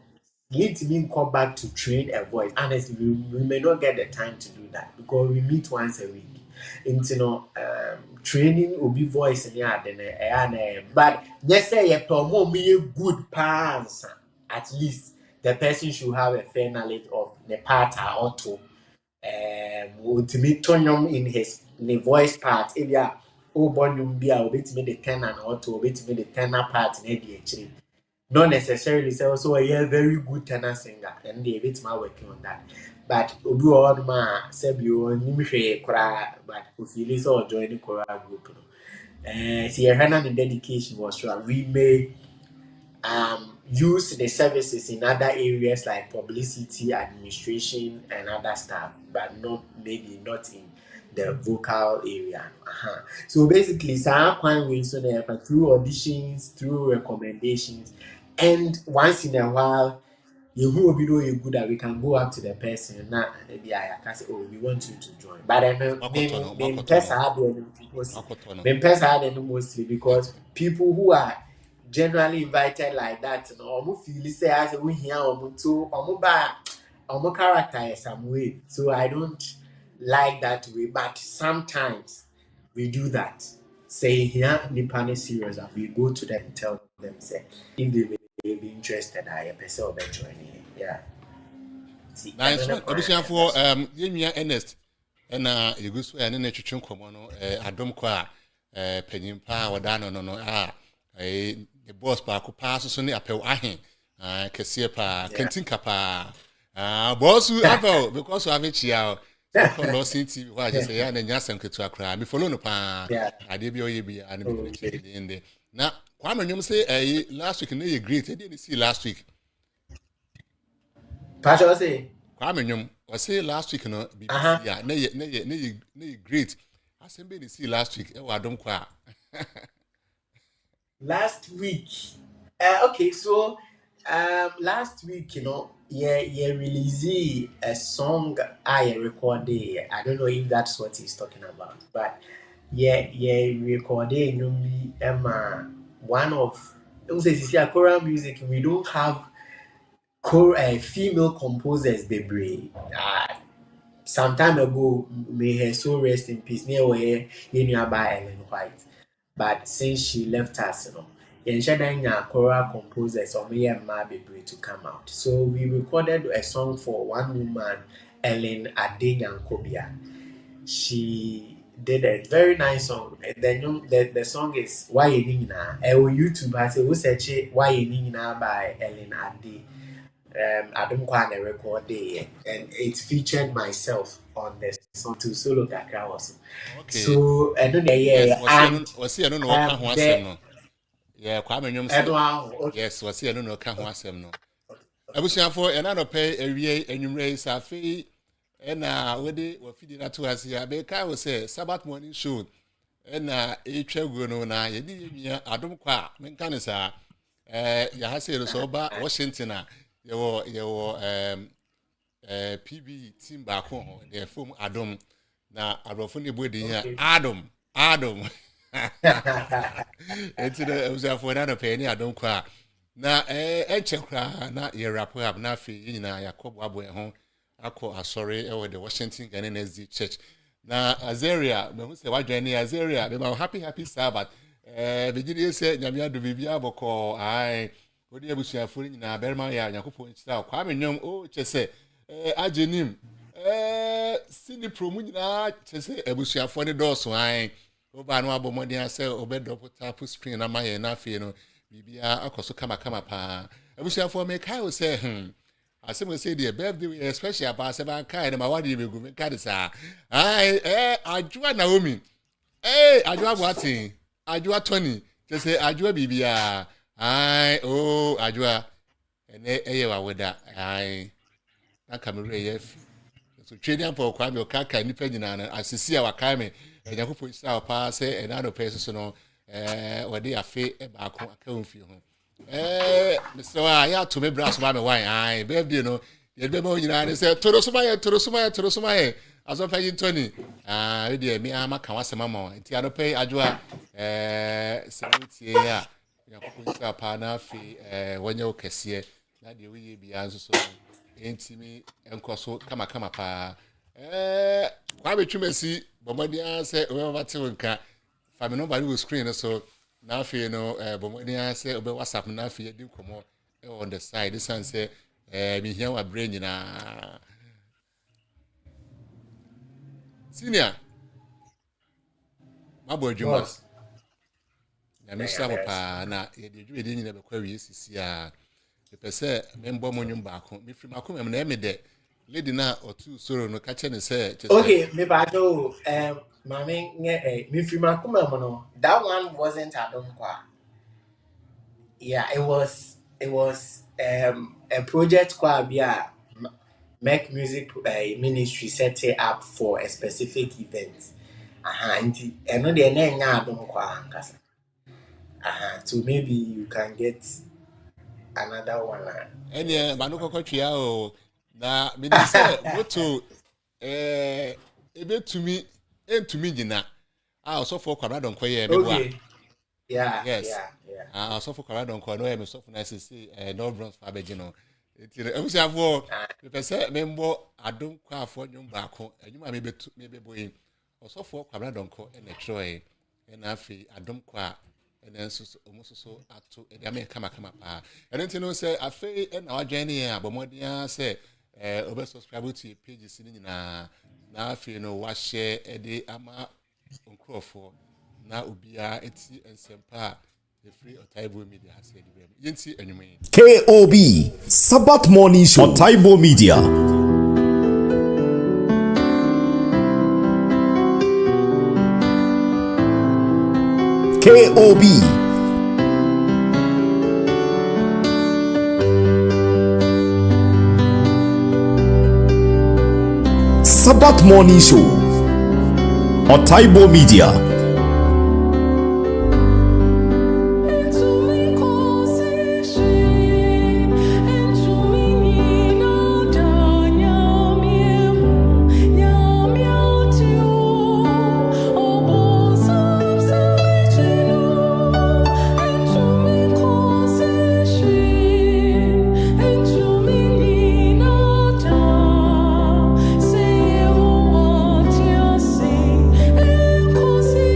need to come back to train a voice. Honestly, we may not get the time to do that because we meet once a week. Training will be voice in the but just say you promote me a good pass. At least the person should have a fair knowledge of the part or two. Ultimate tone in the voice part. If you are born be a bit me the tenor or to bit me the tenor part in the not necessarily say also a very good tenor singer and they bit my working on that. But obi all ma say you nimhwe kra but if you listen or join the choral group see the dedication was sure we may use the services in other areas like publicity, administration and other stuff, but not maybe not in the vocal area. So basically, some we so there through auditions, through recommendations, and once in a while, you who will be doing good that we can go up to the person. Now, maybe I can say, oh, we want you to join. But I mean, mostly because people who are generally invited like that, you know, feel say as we hear character in some way. So I don't like that way, but sometimes we do that. Say here, Nippon is serious, and we go to them and tell them, say, if they may be interested, I person will be joining. Yeah. See, nice one. Obviously, for you Ernest, and you go to an energy komono, Adom kwa, Penimpa, or Dano, no, the boss pa ko pass so ne apel ahen kese pa kentinka pa boss who apel because of it here no city why just say na nya sem ketu akra me follow no pa ade bi oye bi and be in there na kwame nyum say last week na you great e dey see last week Pastor say kwame nyum o say last week no bi ya na you great asem be see last week e wa dom kwa last week okay so last week you know released a song I recorded. I don't know if that's what he's talking about, but recorded one of choral music. We don't have female composers baby. Some time ago may her soul rest in peace near where nearby Ellen White. But since she left us, you know, and choral composers or me and my baby to come out. So we recorded a song for one woman, Ellen Adom. She did a very nice song. The song is Why You Nina. YouTube has a search Why You Nina by Ellen Adom. Adom Kwane record day, and it featured myself on the song to solo kakra also. Okay. So I don't know and was I don't know what can asem no. Yeah, kwame nyum say. Yes, was I don't know can asem no. Abusiafo e na no pay ewie enwumre safi e na we de we feed na to asia be kai we say Sabbath Morning Show e na e twagu no na ye di yemia Adom kwa menka ne sa ya ha say so ba Washington a your PB team back home, the film Adom. Now, I will find the here. Adom. It's the for another penny. I don't cry. Now, check now, you wrap up now. You know, Jacob Wabwe home. I call sorry over the Washington and NSD Church. Now, Azaria, who say, why join Azaria? Happy Sabbath. Virginia said, Namia do Vivia Boko. What do you have for na Berma ya Yakupo style? Kwame nyom oh chese ajenim sini promu na chese ebusuafo ne do so an Oba no abomodin say obedop tap screen na maye na afie no bibia akoso kama pa abusuafo me kai o say asem say the birthday especially about seven kai na ma wadi be gu me kai sa ajua Naomi ajua Boatin ajua Tony just say ajua bibia ajua ene eye wa weda na kamere ye so trading for kwame okaka nipa nyina na asisi a wakai me Yakupo isa pa say enano person so no wade afe ba ko aka onfi ho Mr. Wa ya to me brass ma me wine birthday no ye be mo nyina ne say toro suma ye aso fa yin Tony we dey me amaka wasema ma nti anope adwoa semutie ya Yakupo isa pa na afe wonye okese na de we ye bia nso so entimi enkoso kama pa kwa betwumesi bomodia say obewate wonka fa me number we screen so na afi no bomodia say obe WhatsApp na afi di komo on the side this one say me here wa brain na senior mabo adwuma na me sha papa na ye de dwuma de nyina be kwa wi sisi a pese me mbo monwum ba ko me firi makoma me na me de lady na otu soro no ka chene say okay me ba do mami me firi makoma mo no that one wasn't Adom kwa. Yeah, it was a project kwa bia make music ministry set it up for a specific event. Nti eno de na nya Adom kwa nkasa. So maybe you can get another one. Ene ba no kokotwia o na me dey say moto ebetumi entumi gina so for kwara don koye me boa. Yeah. So for kwara don ko no e me so for na say no bronze fa beji no. Enti ebusiafo me pese me mbo Adom kwa afo nyum ba ko anyuma me betu me beboyin so for kwara don ko e na troy e na afi Adom kwa and then so ato e dey kama pa and then no say afi e na wadwani ya abomodia say obe subscribe to pages ni nyina na afi no wa share e dey ama onkrofo na obia eti ensempa the free Otaebour Media has said yenti anwume KOB Sabbath Morning Show Otaebour Media. KOB Sabbath Morning Show Otaebour Media. See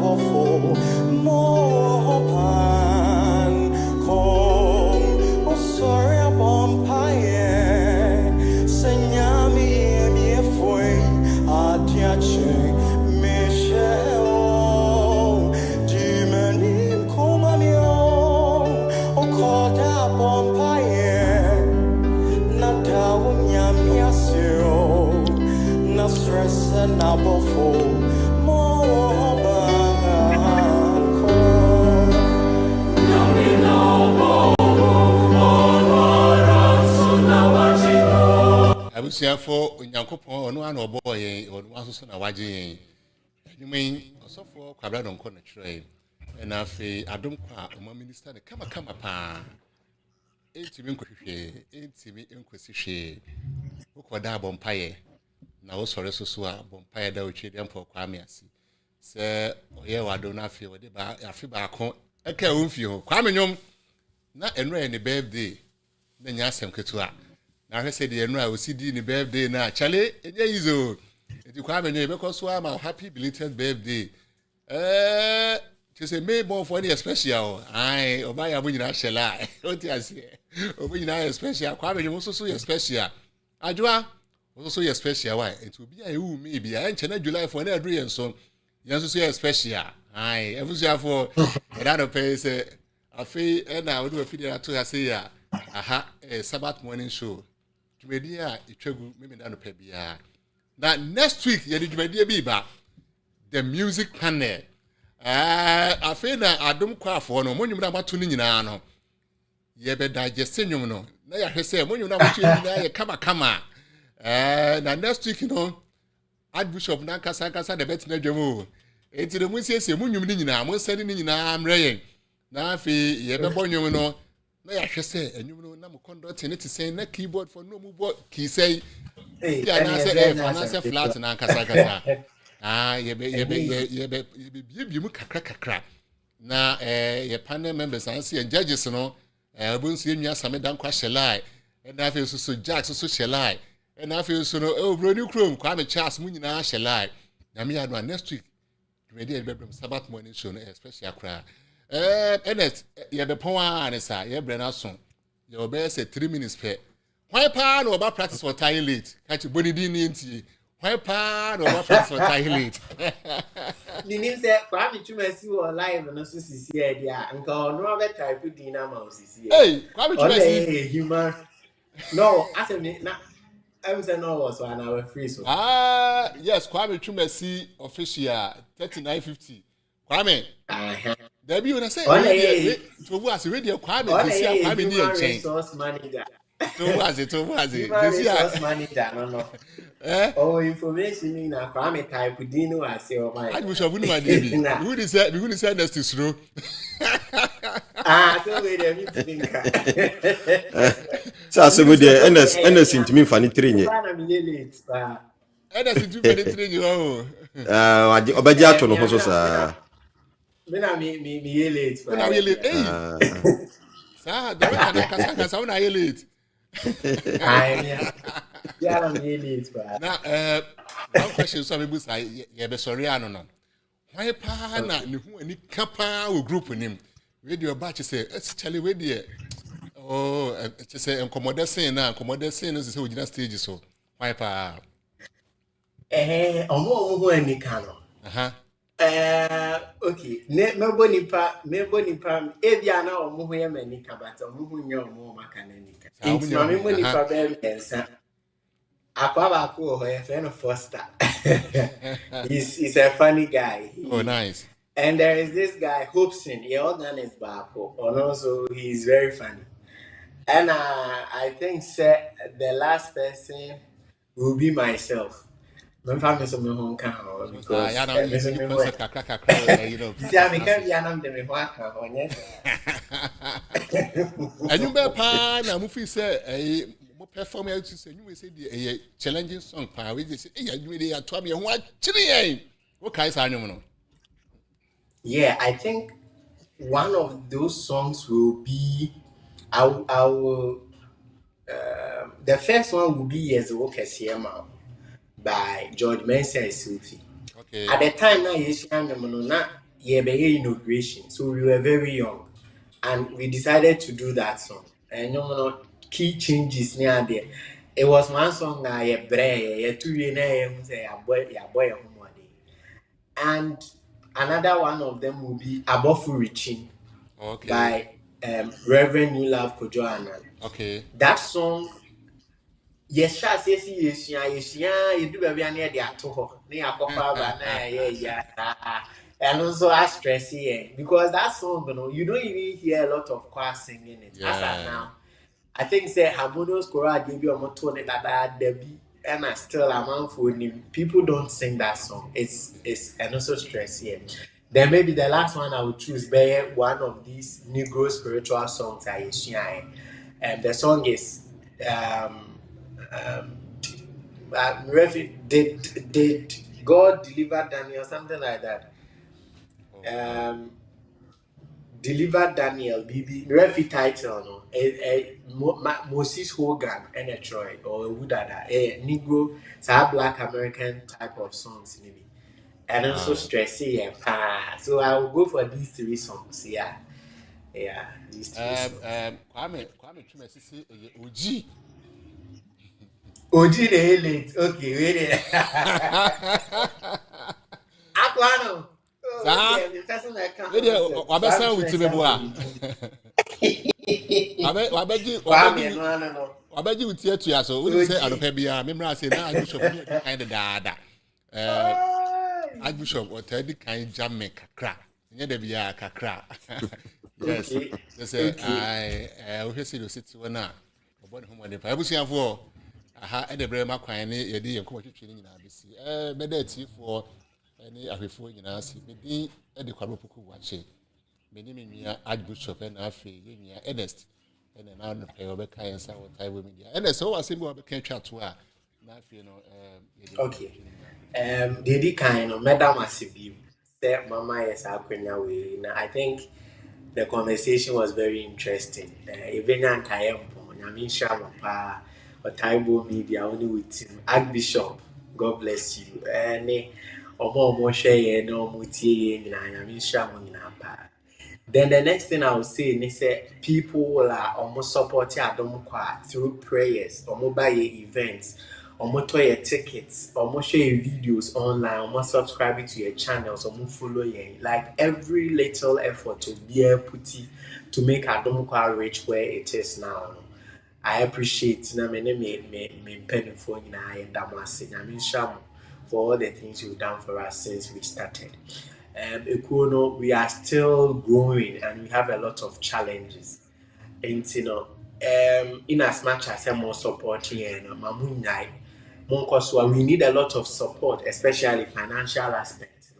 bofo mo pan kom o sorry bompaye senyami mi foi adiache michel dimenim komamio o koda bompaye nada unyamia sio na stress na bofo abusuafo onyankopɔn ɔno ana ɔbɔ yɛn ɔno asoso na wagye yɛn adwuma yi ɔsɔfo kwabra dɔnkɔ na kyerɛ ɛna afei adom kɔ a ɔma minister ne kama paa ɛntimi nkɔhwehwɛ ɛntimi nkɔsi hwee wokɔda abɔmpayɛ na wosɔre soso a bɔmpayɛ da wotwe deɛ mpɔ kwa me ase sɛ ɔyɛ wado na afei wɔde afe baako ɛka wo mfie ho kwa me nwom na ɛno yɛ ne birthday na nya asɛm ketewa na hwɛ sɛ deɛ ɛno a osidi ne birthday na chale ɛnyɛ yizo enti kwa me nwom bɛkɔ so ama happy belated birthday kyesɛ me born for any special ai ɔba ya mo nyina hyɛ la ɔti ase ɔmo nyina yɛ special kwa me nwom so yɛ special adwoa so yɛ special why enti obi a ewu me bia ɛnkyɛ na July for na aduru yɛn so yɛn so yɛ special ai efusuafo ɛda no pɛ sɛ afei ɛna wo do afidi ato ase ya aha Sabbath Morning Show dwumadi a etwagu me da no pɛ bia na next week yɛ de dwumadi bi ba the music panel afei na adom kwafo no mo nwum na mato no nyinaa no yɛ bɛ digest nwum no na yɛ hwɛ sɛ mo nwum na mato nyinaa yɛ kama na next week no Archbishop na kasa de bet na dwemo enti de musiesie mu nwum ni nyinaa mo sani ni nyinaa mrɛ yɛn na afei yɛ bɛbɔ nwum no na yɛ hwɛ sɛ nwum no na mo conduct ne te sɛ na keyboard for no mu bɔ key sɛ ya na sɛ flat na kasa yɛ mu kakra na yɛ panel members and see judges no bonsu enua samedan kwa hyelai na afei so Jack so hyelai na afei so no Brony Chrome kwa me Charles mu nyinaa hyelai na me ya no next week ready e bebram Sabbath Morning Show no especially akra Enet ye be pon an sa ye bre na so ye obey say 3 minutes per why pa no oba practice for time late catch body din ni nti why pa no oba practice for time late ni nim say kwa me twuma si wo live no so sisi e dia nka ono oba type din na ma sisi hey kwa me twuma si human no asem me na I'm saying no was one hour free so yes Kwame Chumesi official 3950 Kwame there be when I say to was radio Kwame to see Kwame near change resource manager to was it resource manager no oh information in a Kwame type dino I say oh my I wish I wouldn't mind who is next to slow so we dey meet so we dey NS intimi fani train NS intimi fani train oh obaji ato no so sa me na me late na we late sa the way na kasa una late yeah na me late na one question so me busa ye be sorry ano no why pa na ne hu ani kapa wo group nim radio batch say actually we dey say encommodation no say we gina stage so why pa omo hu ani ka no okay mebo nipa e bia na omo hu ye mani ka but omo hu nye omo maka na ni ka nti ma me mo nipa be ensa akwa ba ko ho ye friend Foster he's a funny guy oh nice. And there is this guy, Hopeson. He organized Bako, and also he's very funny. And I think the last person will be myself. My family so me home can because you know. Yeah, me can be anam de me waka onye. And you be pa na mu fi say mo perform out to say you say the challenging song pa we say you dey ato am ye ho a kire yen. Wo kai sa anyum no. Yeah, I think one of those songs will be I will the first one will be Yes Wokesiema by George Mensa Sufi. Okay. At the time now yes no inauguration. So we were very young, and we decided to do that song. And key changes near there. It was one song that and another one of them will be Abofu Richin Okay. by Reverend New Love Kojoana. Okay. That song, yes, you do baby near the atoho, near Kofa, and also I stress here because that song, you don't even hear a lot of choir singing it. As of now, I think say harmonious choral give you a motone that Debbie and I still among for people don't sing that song. It's and also stress here. Then maybe the last one I would choose be one of these Negro spiritual songs I share. And the song is did God deliver Daniel, something like that. Deliver Daniel, BB, refi title, Moses Hogan, and a Troy, or Woodada, a Negro, Black American type of songs, maybe. And also stressy, so I will go for these three songs, yeah, these three songs. Kwame Chumesi Oji. Oji the late, okay, wait. Aquano. Wabesa with Tibebua. Wabeji with you to us. So we say Adopebia, Mimra say now Bishop kind of dada. Archbishop or Teddy kind Jamme Kakra. Near the Bia Kakra. Yes. They say I will see the city when I born home on the Pabusian for. Aha, and the Brema Quine, a day of coaching in ABC. Medeti for any of the four in us. Maybe at the Quabuku watching. Many me Archbishop and Afi, Ernest, and an hour of Rebecca and South Otaebour Media. And so I say, we can chat to her. Okay. Didi kind of Madam Asibi said, Mama, yes, I think the conversation was very interesting. Even Kayempo, Yamin Shamapa, Otaebour Media, only with him, Archbishop, God bless you. And Omo share no mutie in Yamin Shamunapa. Then the next thing I would say is that people are almost supporting Adom through prayers, almost buy events, almost buy your tickets, almost share your videos online, almost subscribe to your channels, almost follow you. Like every little effort to be able to make Adom reach where it is now. I appreciate for all the things you've done for us since we started. We are still growing and we have a lot of challenges. And in as much as I'm more supporting we need a lot of support, especially financial aspects.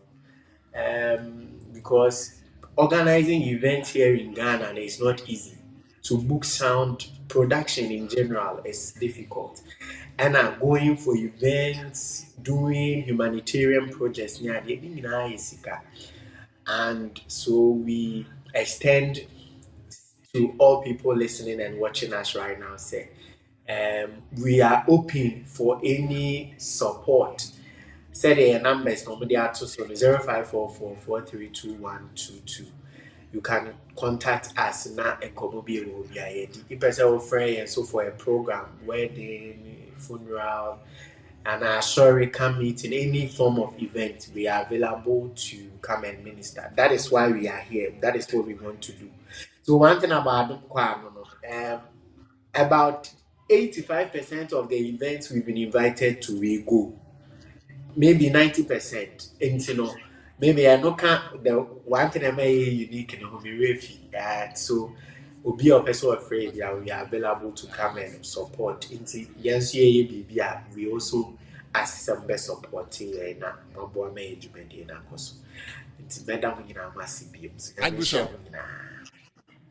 Because organizing events here in Ghana is not easy. To book sound production in general is difficult. And I'm going for events, doing humanitarian projects near the and so we extend to all people listening and watching us right now, say we are open for any support. Say the numbers normally are to 0544432122. You can contact us now and come be a person friend and so for a program, wedding, funeral, and a come meet in any form of event. We are available to come and minister. That is why we are here. That is what we want to do. So one thing about about 85% of the events we've been invited to, we go. Maybe 90%. And maybe I know the one thing I may unique in the so we'll be a person afraid we are available to come and support. Yes, we also ask some best supporting in a mobile management in a course. It's better when you are massive beams.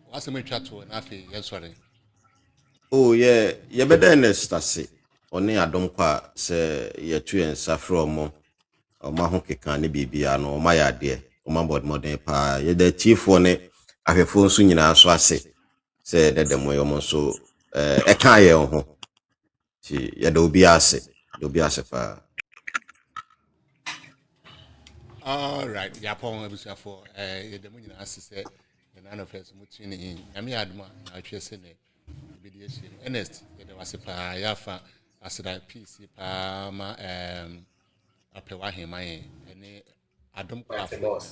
What's the chat to an Afi? Yes, sorry. Oh, yeah, you better nestasi. Only Adom kwa se ye tu en safro mo. O ma ho keka ne bibia no o ma ya de. O ma bod modern pa. Ye the chief one afefo nso nyina so ase. Se de demo yo mo so e kan ye ho. Ti ye do bi ase. Do bi ase pa. All right, Yapon ebusia for the money na asese and none of us mutin in Yami Adma na twese ne bidiation Ernest the was pa yafa asida PC pa ma apewa hema ene Adom kwafo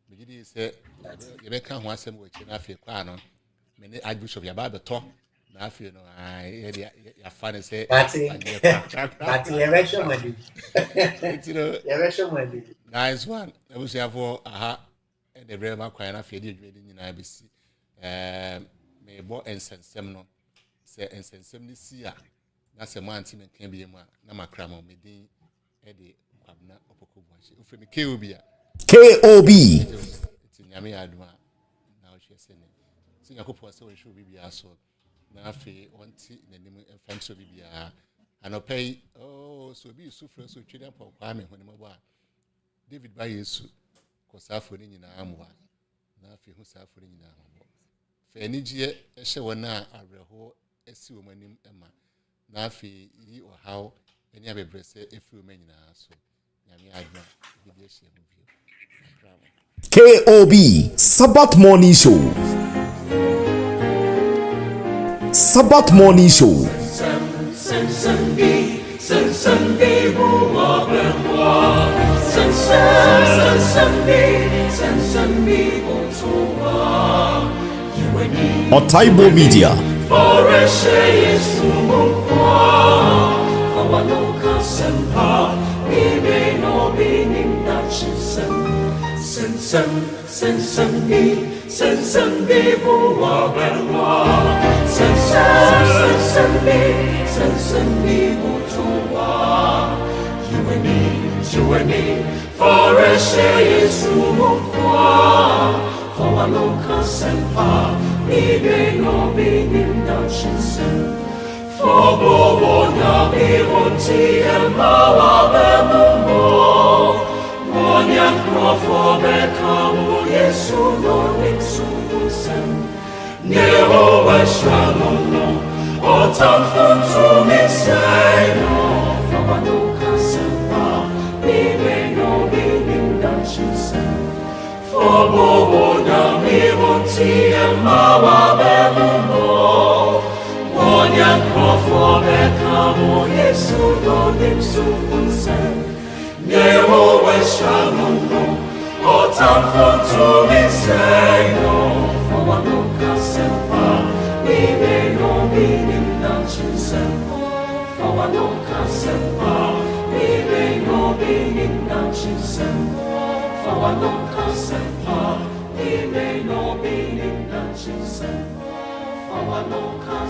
bigidi se ye be kan ho asem wo chi na afi kwa no me ne Archbishop ya ba beto na afi no ya fa ne se But you ever money. You ever money. Nice one. I was here for aha and the very much quite enough. You did in IBC. May bought and send no say and send 70 year. That's a man team and can be a man. Namakram me din Eddie Kwabna Opoko Bush. If me KOB. It's in Yami Adma. Now she's saying Singapore so should be so. Now fe one tea in the name of French will be and I'll pay so be suffering so children for Kwame when I'm David by Yesu, Cosafo in Amwa, Nafi who suffer in Ambo. Fenijie, a show na a reho, a sea woman named Emma. Nafi, ye or how any other breast if you mean so. Yami Adma, KOB Sabbath Morning Show. Sabbath Morning Show. Otaebour Media. You and me, for a share is for a local semper, even no being in Dutchison. For Bobo, Nabi, Oti, and Malabamumo, one young crop Beccamu, Yesu, no Nixon, Nero, Shalom, or Tamfun to me, say no, for a local semper, even no being in Dutchison. For Bobo, Nabi, Oti, and Malabamumo, one young crop Beccamu, Yesu, no Nixon, Nero, Shalom, or Tamfun to me, say no, for a local semper, we may no be in Dutchison. For a local semper, we may no be in Dutchison. For a local semper, we may no be in Dutchison. For a local